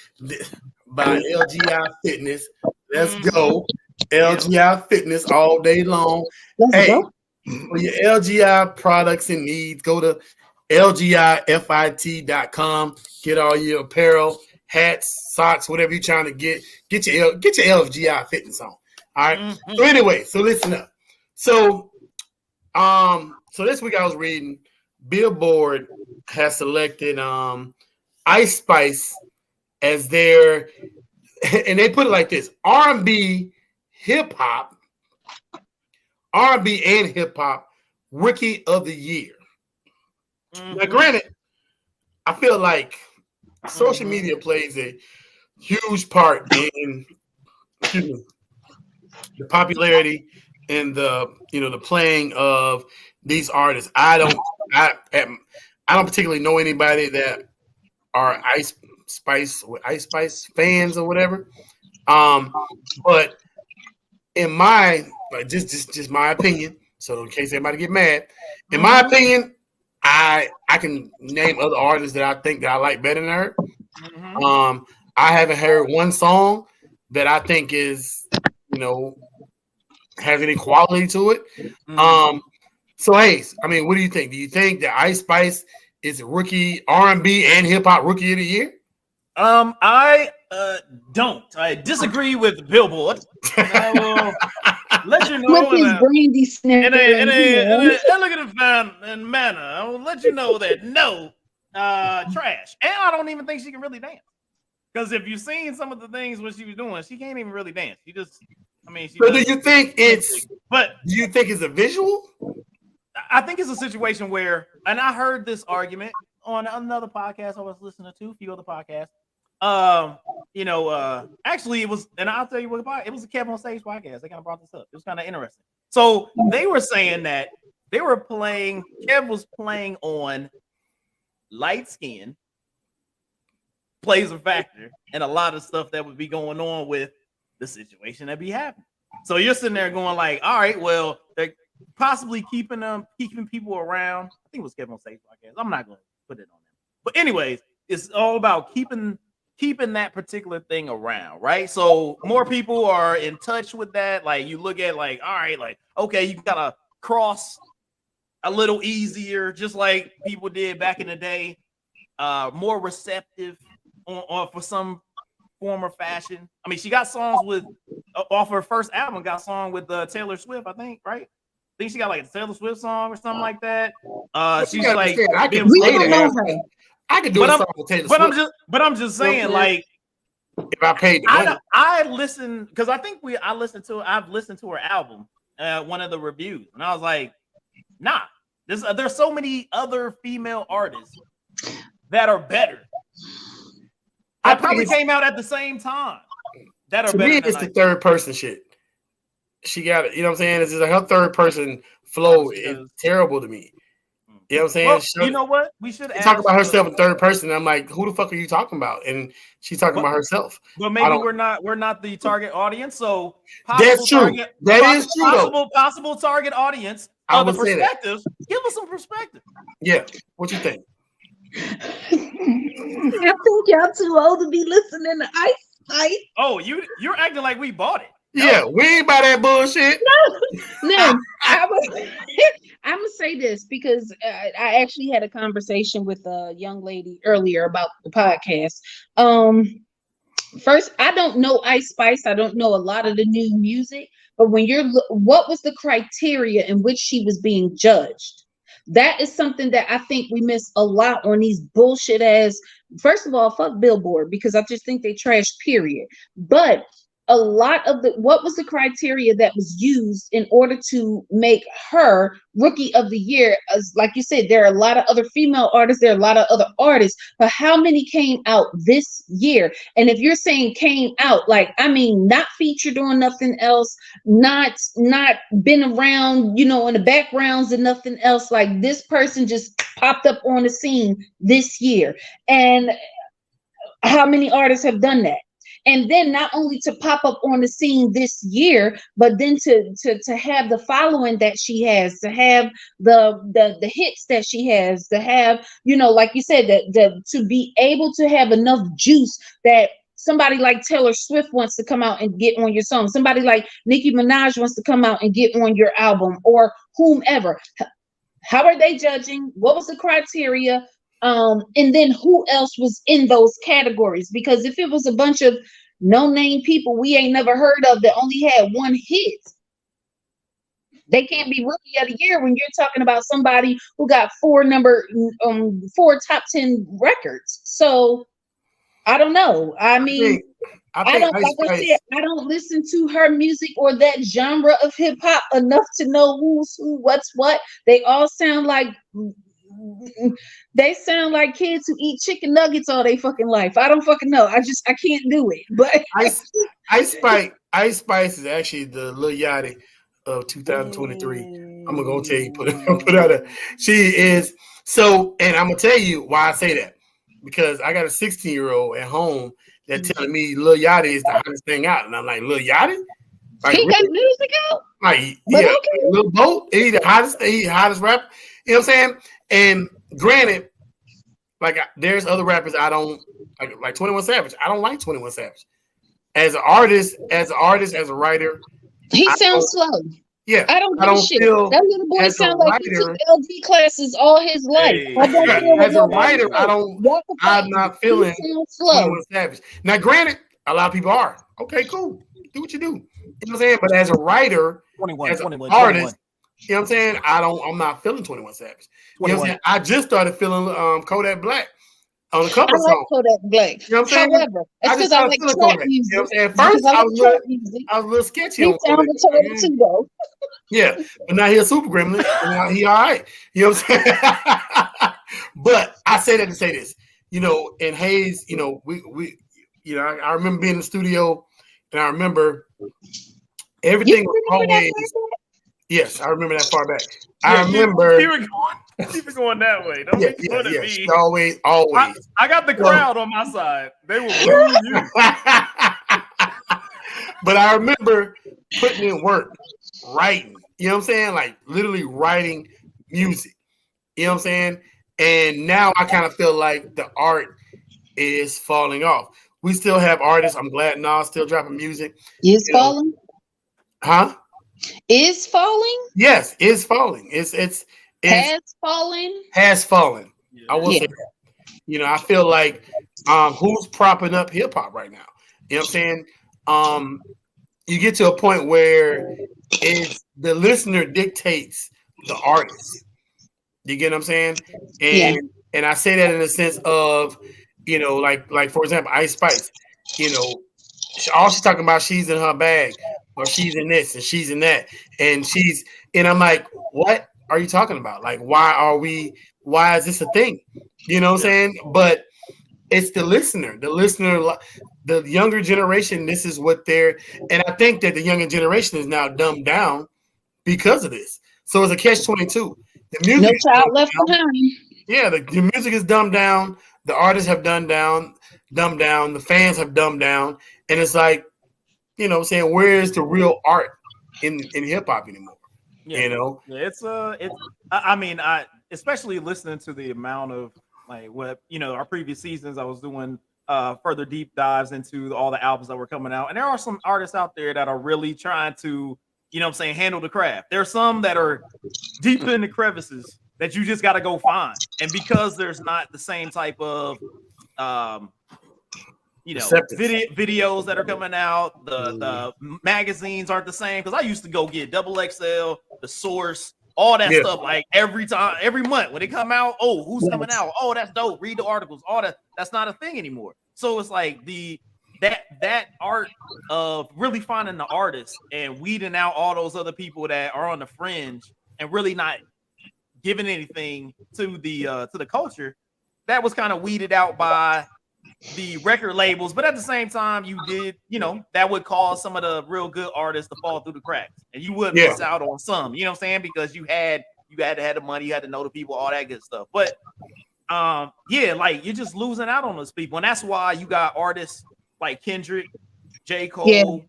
by LGI Fitness. Let's go. LGI Fitness all day long. For your LGI products and needs, go to LGIFIT.com. Get all your apparel, hats, socks, whatever you're trying to get. Get your LGI Fitness on. All right. So anyway, so listen up. So this week I was reading, Billboard has selected Ice Spice as their, and they put it like this: R&B, hip hop, R&B and hip hop Rookie of the Year. Now, granted, I feel like social media plays a huge part in the popularity and the playing of these artists. I don't particularly know anybody that are Ice Spice fans or whatever. But in my just my opinion, so in case everybody get mad, in my opinion, I can name other artists that I think that I like better than her. I haven't heard one song that I think is, has any quality to it. So hey, I mean, what do you think? Do you think that Ice Spice is a rookie R&B and hip hop Rookie of the Year? I don't. I disagree with Billboard. I will let you know With his brandy sniffer in an elegant manner. I will let you know that no, trash. And I don't even think she can really dance. Because if you've seen some of the things what she was doing, she can't even really dance. She just, So do you think it's? But do you think it's a visual? I think it's a situation where, and I heard this argument on another podcast I was listening to, a few other podcasts. Actually, it was, and I'll tell you what, it was a Kevin on Stage podcast. They kind of brought this up. It was kind of interesting. So they were saying that Kev was playing on light skin plays a factor in a lot of stuff that would be going on with the situation that be happening. So you're sitting there going like, all right, well, they're possibly keeping people around. I think it was Kevin on Stage podcast. I'm not going to put it on them. But anyways, it's all about keeping that particular thing around, right? So more people are in touch with that. Like you look at like, all right, like, okay, you gotta cross a little easier, just like people did back in the day. More receptive on for some form or fashion. I mean, she got songs with off her first album, got a song with Taylor Swift, I think, right? I think she got like a Taylor Swift song or something like that. She's like, I could do a song with Taylor Swift. But I'm just saying, like, if I paid the money. I listened because I think I've listened to her album, one of the reviews, and I was like, nah, there's so many other female artists that are better. I probably came out at the same time. That are to better me, than it's the third person shit. She got it. You know what I'm saying? It's just like her third person flow is terrible to me. You know what I'm saying? Well, you know what? We should talk about herself in third person. And I'm like, who the fuck are you talking about? And she's talking about herself. But maybe we're not the target audience. So that's true. That is true. Possible target audience. Other perspectives. Give us some perspective. Yeah. What you think? I think y'all too old to be listening to Ice Spice. Oh, you're acting like we bought it. No. Yeah, we ain't buy that bullshit. No. I'm gonna say this because I actually had a conversation with a young lady earlier about the podcast. First, I don't know Ice Spice. I don't know a lot of the new music, but what was the criteria in which she was being judged? That is something that I think we miss a lot on these bullshit ass. First of all, fuck Billboard, because I just think they trash, period. But a lot of what was the criteria that was used in order to make her Rookie of the Year? As like you said, there are a lot of other female artists, there are a lot of other artists, but how many came out this year? And if you're saying came out, like, I mean, not featured on nothing else, not been around, in the backgrounds and nothing else, like this person just popped up on the scene this year. And how many artists have done that? And then not only to pop up on the scene this year, but then to have the following that she has, to have the hits that she has, to have, like you said, that to be able to have enough juice that somebody like Taylor Swift wants to come out and get on your song. Somebody like Nicki Minaj wants to come out and get on your album, or whomever. How are they judging? What was the criteria? And then who else was in those categories? Because if it was a bunch of no-name people we ain't never heard of that only had one hit, They can't be rookie of the year when you're talking about somebody who got four top 10 records. So I don't know. I mean, I don't, like I said, I don't listen to her music or that genre of hip hop enough to know who's who, what's what. They all sound like kids who eat chicken nuggets all their fucking life. I don't fucking know. I can't do it. But Ice Spice is actually the Lil Yachty of 2023. I'm gonna tell you, put out a. She is so, and I'm gonna tell you why I say that, because I got a 16-year-old at home that telling me Lil Yachty is the hottest thing out, and I'm like, Lil Yachty? Like, he got music out? Like, yeah, Lil Boat, he the hottest rapper. You know what I'm saying? And granted, like there's other rappers I don't like 21 Savage. I don't like 21 Savage. As an artist, as a writer, he sounds slow. Yeah, I don't feel that little boy sounds like he took LD classes all his life. Hey, as a writer, I'm not feeling 21 Savage. Now, granted, a lot of people are. Okay, cool. Do what you do. You know what I'm saying? But as a writer, as an artist, you know what I'm saying? I'm not feeling 21 Savage. You know what I'm saying? I just started feeling Kodak Black on a couple songs. I like Kodak Black. You know what I'm saying? However, it's because I like trap music. You know what I'm saying? At first, I was a little sketchy on Kodak. Too, though. Yeah, but now he's a super gremlin. And now he all right. You know what I'm saying? But I say that to say this. You know, in Hayes, you know, we you know, I remember being in the studio, and I remember everything was always. Yes, I remember that far back. I remember. Keep it going that way. Don't be going to me. Always. I got the crowd on my side. They will boo you. But I remember putting in work, writing. You know what I'm saying? Like literally writing music. You know what I'm saying? And now I kind of feel like the art is falling off. We still have artists. I'm glad Nas still dropping music. Is falling? Huh? Is falling? Yes, is falling. It's has fallen. Yeah. I will say that. You know, I feel like who's propping up hip hop right now? You know what I'm saying? You get to a point where it's the listener dictates the artist. You get what I'm saying? And I say that in the sense of, you know, like for example, Ice Spice. You know, all she's talking about, she's in her bag, or she's in this and she's in that, and I'm like, what are you talking about? Like, why is this a thing? You know what I'm saying? But it's the listener, the younger generation. This is what and I think that the younger generation is now dumbed down because of this. So it's a catch-22. The music, no child left behind. Yeah, the music is dumbed down. The artists have dumbed down. The fans have dumbed down, and it's like, you know what I'm saying, where's the real art in hip hop anymore? Yeah. You know? Yeah, I mean, especially listening to the amount of like what, you know, our previous seasons, I was doing further deep dives into all the albums that were coming out. And there are some artists out there that are really trying to, you know what I'm saying, handle the craft. There's some that are deep in the crevices that you just got to go find. And because there's not the same type of you know, videos that are coming out, the magazines aren't the same, because I used to go get XXL, The Source, all that stuff, like every month when they come out. Oh, who's coming out? Oh, that's dope. Read the articles. All that's not a thing anymore. So it's like that art of really finding the artist and weeding out all those other people that are on the fringe and really not giving anything to the culture. That was kind of weeded out by the record labels, but at the same time, that would cause some of the real good artists to fall through the cracks, and you would miss out on some. You know what I'm saying? Because you had to have the money, you had to know the people, all that good stuff. But like you're just losing out on those people, and that's why you got artists like Kendrick, J. Cole,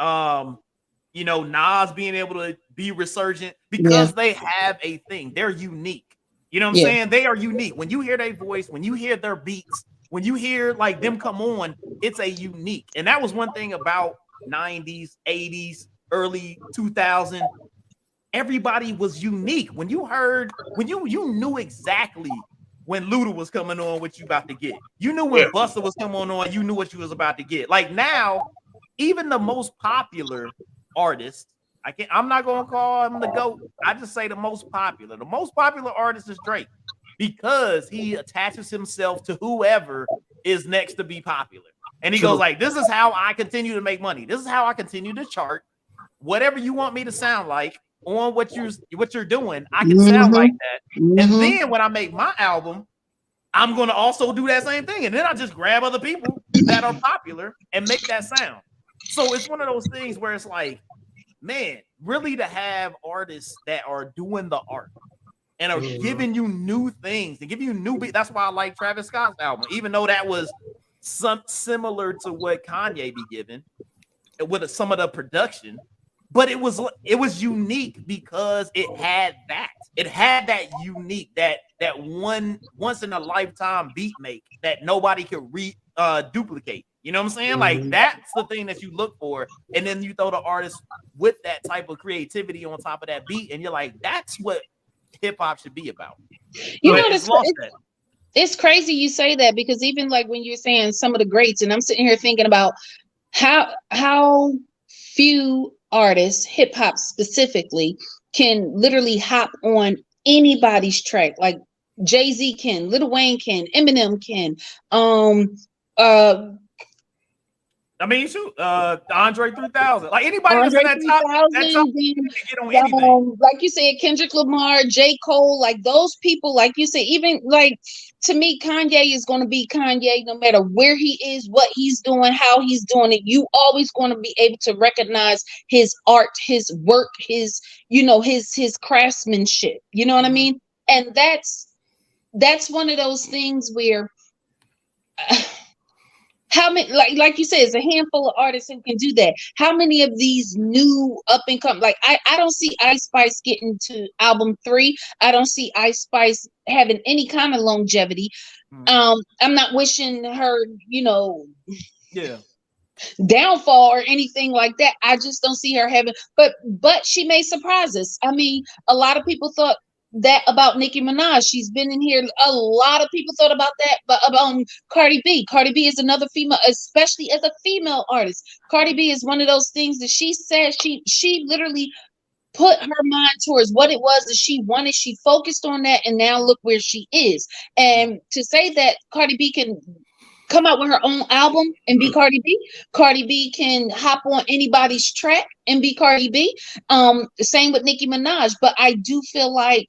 Nas being able to be resurgent because they have a thing. They're unique. You know what I'm saying? They are unique. When you hear their voice, when you hear their beats, when you hear like them come on, it's a unique. And that was one thing about 90s, 80s, early 2000. Everybody was unique. When you knew exactly when Luda was coming on, what you about to get. You knew when Busta was coming on, you knew what you was about to get. Like now, even the most popular artists I'm not gonna call him the GOAT. I just say the most popular. The most popular artist is Drake because he attaches himself to whoever is next to be popular. And he goes like, this is how I continue to make money. This is how I continue to chart. Whatever you want me to sound like on what you're doing, I can sound like that. And then when I make my album, I'm going to also do that same thing. And then I just grab other people that are popular and make that sound. So it's one of those things where it's like, man, really to have artists that are doing the art and are giving you new things and giving you new beats. That's why I like Travis Scott's album, even though that was similar to what Kanye be giving with some of the production. But it was unique because it had that unique, that one once in a lifetime beat make that nobody could duplicate. You know what I'm saying? Like that's the thing that you look for, and then you throw the artist with that type of creativity on top of that beat, and you're like, that's what hip hop should be about. You know, it's crazy you say that, because even like when you're saying some of the greats, and I'm sitting here thinking about how few artists, hip hop specifically, can literally hop on anybody's track. Like Jay-Z can, Lil Wayne can, Eminem can, I mean, shoot, Andre 3000, like anybody that's in that top get on anything. Like you said, Kendrick Lamar, J. Cole, like those people, like you said, even like to me, Kanye is going to be Kanye no matter where he is, what he's doing, how he's doing it. You always going to be able to recognize his art, his work, his craftsmanship. You know what I mean? And that's one of those things where. How many, like you said, it's a handful of artists who can do that. How many of these new up and come, like I don't see Ice Spice getting to album 3. I don't see Ice Spice having any kind of longevity. I'm not wishing her, downfall or anything like that. I just don't see her having, but she may surprise us. I mean, a lot of people thought that about Nicki Minaj. She's been in here. A lot of people thought about that, but about Cardi B. Cardi B is another female, especially as a female artist. Cardi B is one of those things that she said she literally put her mind towards what it was that she wanted. She focused on that, and now look where she is. And to say that Cardi B can come out with her own album and be Cardi B. Cardi B can hop on anybody's track and be Cardi B. Same with Nicki Minaj. But I do feel like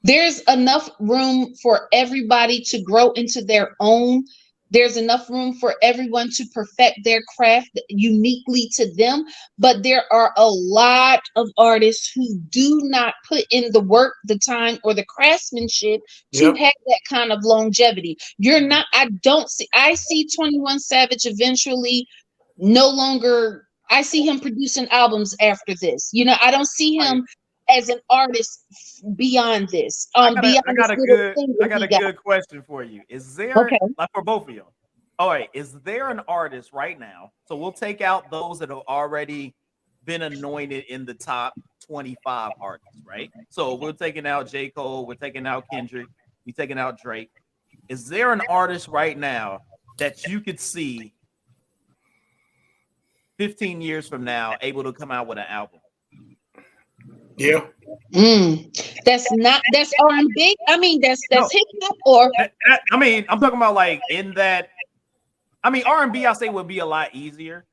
there's enough room for everybody to grow into their own. There's enough room for everyone to perfect their craft uniquely to them. But there are a lot of artists who do not put in the work, the time, or the craftsmanship to have that kind of longevity. I see 21 Savage eventually no longer, I see him producing albums after this. I don't see him as an artist beyond this. I got a good question for you. Is there, like for both of you? All right, is there an artist right now? So we'll take out those that have already been anointed in the top 25 artists, right? So we're taking out J. Cole, we're taking out Kendrick, we're taking out Drake. Is there an artist right now that you could see 15 years from now able to come out with an album? Yeah. That's R&B. I mean, that's hip hop, or I mean, I'm talking about like in that. I mean, R&B I say would be a lot easier.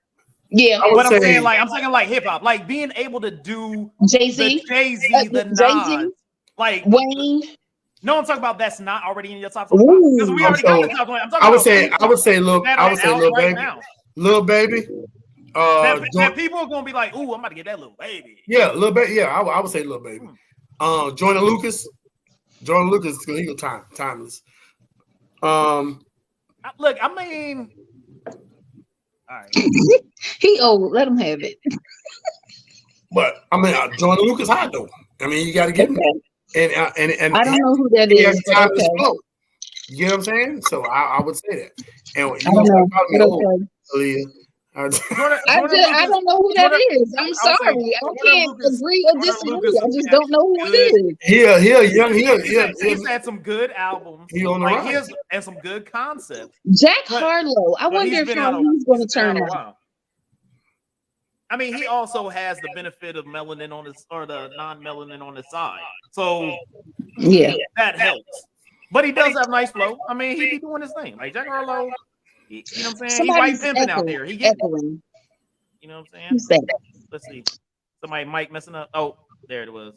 Yeah, but I'm saying like hip hop, like being able to do Jay-Z, the Nas, like Wayne. No, I'm talking about that's not already in your top 25. Because we already got the top 20. I would say, Lil Baby. Lil Baby. That people are gonna be like, "Ooh, I'm about to get that Lil Baby." Yeah, Lil Baby. Yeah, I would say Lil Baby. Jordan Lucas, he go timeless. Look, I mean, all right. He old. Let him have it. But I mean, Jordan Lucas hot though. I mean, you got to get him. And I don't know who that is. You get what I'm saying? So I would say that. And I don't know who that is. I'm sorry. I can't agree or disagree. I just don't know who it is. He's had some good albums. He on the rise. And some good concepts. Jack Harlow. I wonder if he's going to turn out. I mean, he also has the benefit of melanin on his or the non-melanin on his side, so Yeah. that helps. But he does have nice flow. I mean, he be doing his thing. Like Jack Harlow, you know what I'm saying? He white Somebody's pimping out there. He get, echoing. you know what I'm Who's saying? that? Let's see. Somebody mic messing up. Oh, there it was.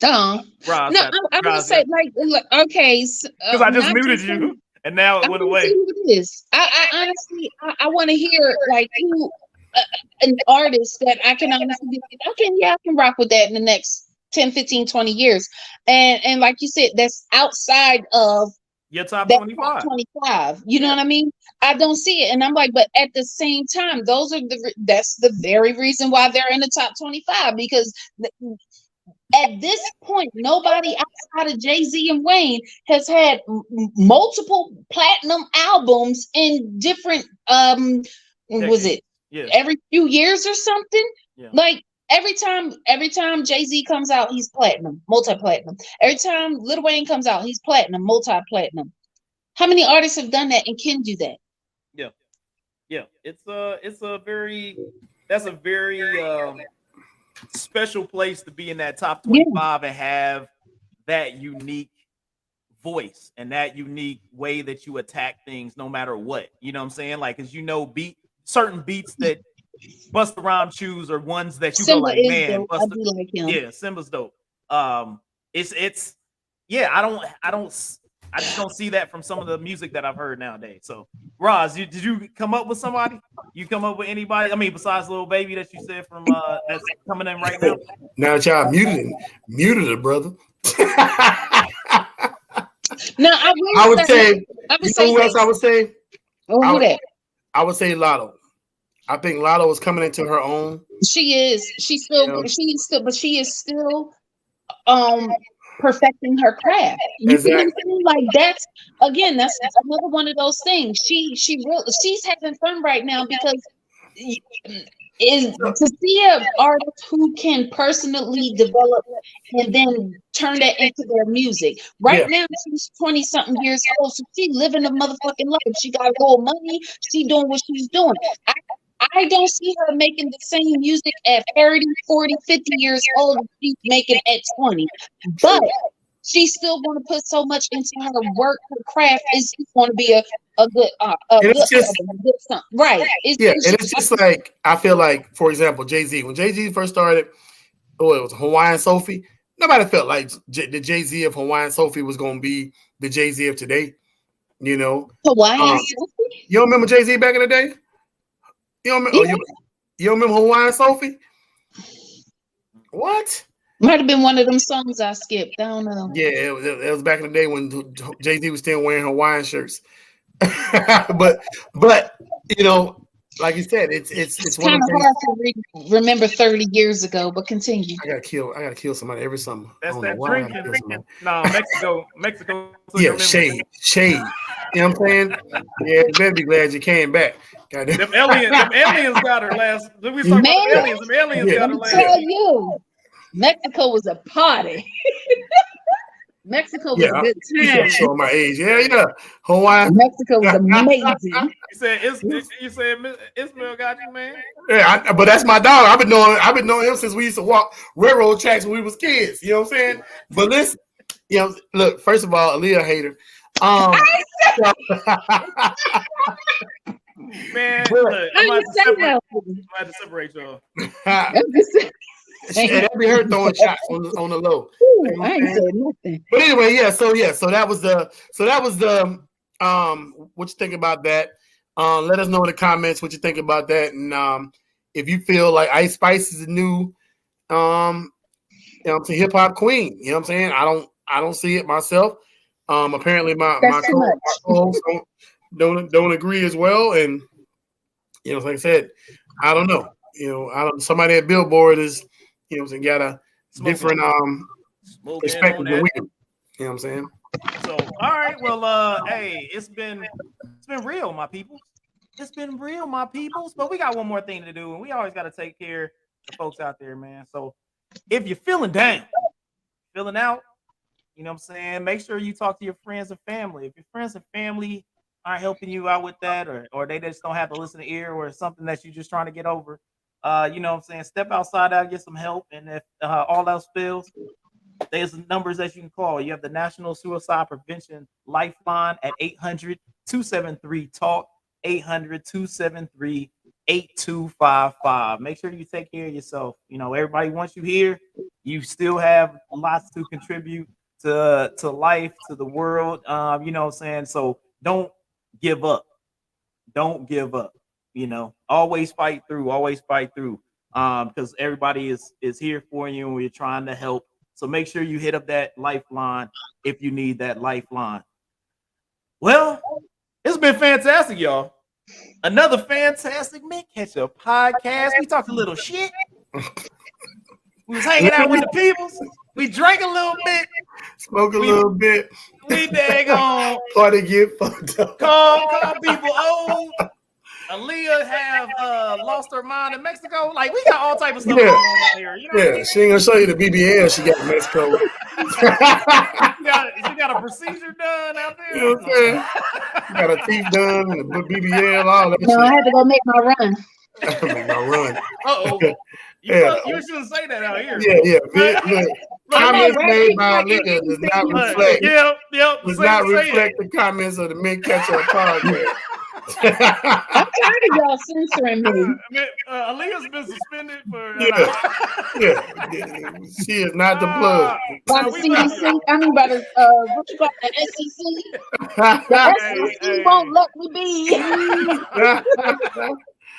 Oh, Roz no, got- I'm gonna Roz say got- like, look, okay, because I just not muted just you, and now it I'm went gonna away. see who it is. I honestly, I want to hear like who an artist that I can honestly be like, okay, yeah, I can rock with that in the next 10, 15, 20 years. And like you said, that's outside of Your top that 25. 25. You know what I mean? I don't see it. And I'm like, but at the same time, that's the very reason why they're in the top 25, because at this point, nobody outside of Jay-Z and Wayne has had multiple platinum albums in different was it Yeah. every few years or something? Yeah. Like every time Jay-Z comes out, he's platinum, multi-platinum. Every time Lil Wayne comes out, he's platinum, multi-platinum. How many artists have done that and can do that? Yeah. It's a very special place to be in that top 25 and have that unique voice and that unique way that you attack things no matter what. You know what I'm saying? Like, cause you know, certain beats that Busta Rhymes choose are ones that you Simba go like, is man, dope. I do like him. yeah, Simba's dope. It's yeah, I just don't see that from some of the music that I've heard nowadays. So, Roz, did you come up with somebody? You come up with anybody? I mean, besides Lil Baby that you said from that's coming in right now. Now that y'all muted it, brother. No, I would say. You know who else I would say? Oh, who that? I would say Lotto. I think Lotto is coming into her own. She is. She is still perfecting her craft. You see what I'm saying? Like that's another one of those things. She's having fun right now because is to see an artist who can personally develop and then turn that into their music. Right now, she's 20-something years old, so she living a motherfucking life. She got a little money. She doing what she's doing. I don't see her making the same music at 30, 40, 50 years old as she's making at 20. But she's still going to put so much into her work, her craft. It's going to be a good something. Right. It's just like, I feel like, for example, Jay-Z. When Jay-Z first started, it was Hawaiian Sophie. Nobody felt like the Jay-Z of Hawaiian Sophie was going to be the Jay-Z of today. You know? Hawaiian Sophie? You don't remember Jay-Z back in the day? You don't remember, you don't remember Hawaiian Sophie? What? Might have been one of them songs I skipped. I don't know. Yeah, it was back in the day when Jay-Z was still wearing Hawaiian shirts. but you know, like you said, it's kind of hard to remember 30 years ago. But continue. I gotta kill somebody every summer. That's that drinking. No, Mexico. Yeah, shade. You know what I'm saying? Yeah, you better be glad you came back. Goddamn. Them aliens got her last. We talking about the aliens. Them aliens got her last. Tell you, Mexico was a party. Mexico was a good time. Show my age. Yeah. Hawaii. Mexico was amazing. You said Ismail got you, man. Yeah, but that's my dog. I've been knowing him since we used to walk railroad tracks when we was kids. You know what I'm saying? But listen, you know, look. First of all, Aaliyah hater. Man, look, I'm about to separate y'all. That'd be her throwing shots on the low. Ooh, I ain't said nothing. But anyway, so that was the what you think about that? Let us know in the comments what you think about that, and if you feel like Ice Spice is a new hip hop queen. You know what I'm saying? I don't see it myself. Apparently my co-hosts don't agree as well, and you know, like I said, I don't know. You know, somebody at Billboard is, you know, got a different perspective than we do. You know what I'm saying? So, all right, well, hey, it's been real, my people. It's been real, my peoples. But we got one more thing to do, and we always got to take care of the folks out there, man. So, if you're feeling down, feeling out, you know what I'm saying, make sure you talk to your friends and family. If your friends and family aren't helping you out with that, or they just don't have to listen to ear, or something that you're just trying to get over, You know what I'm saying? Step outside out, get some help. And if all else fails, there's numbers that you can call. You have the National Suicide Prevention Lifeline at 800-273-TALK, 800-273-8255. Make sure you take care of yourself. You know, everybody wants you here. You still have lots to contribute to life, to the world. You know what I'm saying? So don't give up. Don't give up. You know, always fight through. Always fight through. Because everybody is here for you and we're trying to help. So make sure you hit up that lifeline if you need that lifeline. Well, it's been fantastic, y'all. Another fantastic Ketchup podcast. We talked a little shit. We was hanging out with the peoples. We drank a little bit. Smoke a little bit. We daggone. Party get fucked up. Call people old. Aaliyah have lost her mind in Mexico. Like, we got all type of stuff going on out here. You know what I mean? She ain't gonna show you the BBL she got in Mexico. She got a procedure done out there. You know what I'm saying? She got her teeth done and the BBL, all that No, I had to go make my run. Make my run. Uh-oh. You shouldn't say that out here. Yeah. Comments made by Aaliyah does not reflect. Does not reflect the comments of the Ketchup Podcast. I'm tired of y'all censoring me. Aaliyah's been suspended for. She is not the plug. By the CDC, I mean by the what you call the SEC. The SEC won't let me be.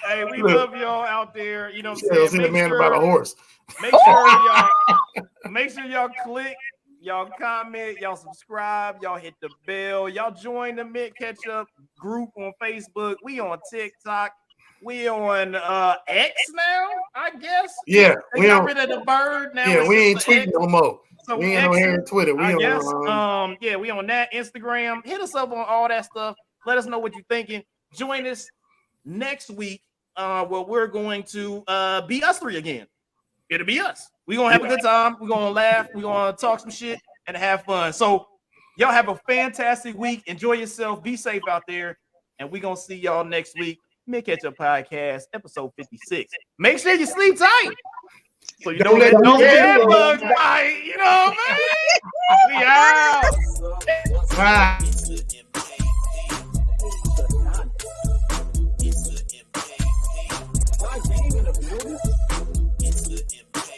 Hey, we love y'all out there. You know what I'm saying? Make the man about a horse. Make sure y'all click. Y'all comment, y'all subscribe, y'all hit the bell, y'all join the Ketchup group on Facebook. We on TikTok, we on X now, I guess. Yeah, we got rid of the bird now. Yeah, we ain't tweeting no more. So we ain't on here on Twitter. We we on that Instagram. Hit us up on all that stuff. Let us know what you're thinking. Join us next week where we're going to be us three again. It'll be us. We're going to have a good time. We're going to laugh. We're going to talk some shit and have fun. So y'all have a fantastic week. Enjoy yourself. Be safe out there. And we're going to see y'all next week. Ketchup Podcast, episode 56. Make sure you sleep tight. So you don't let no bed bugs bite. You know what I mean? We out. Bye.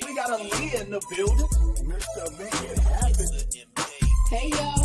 We got Aaliyah in the building. Hey, y'all.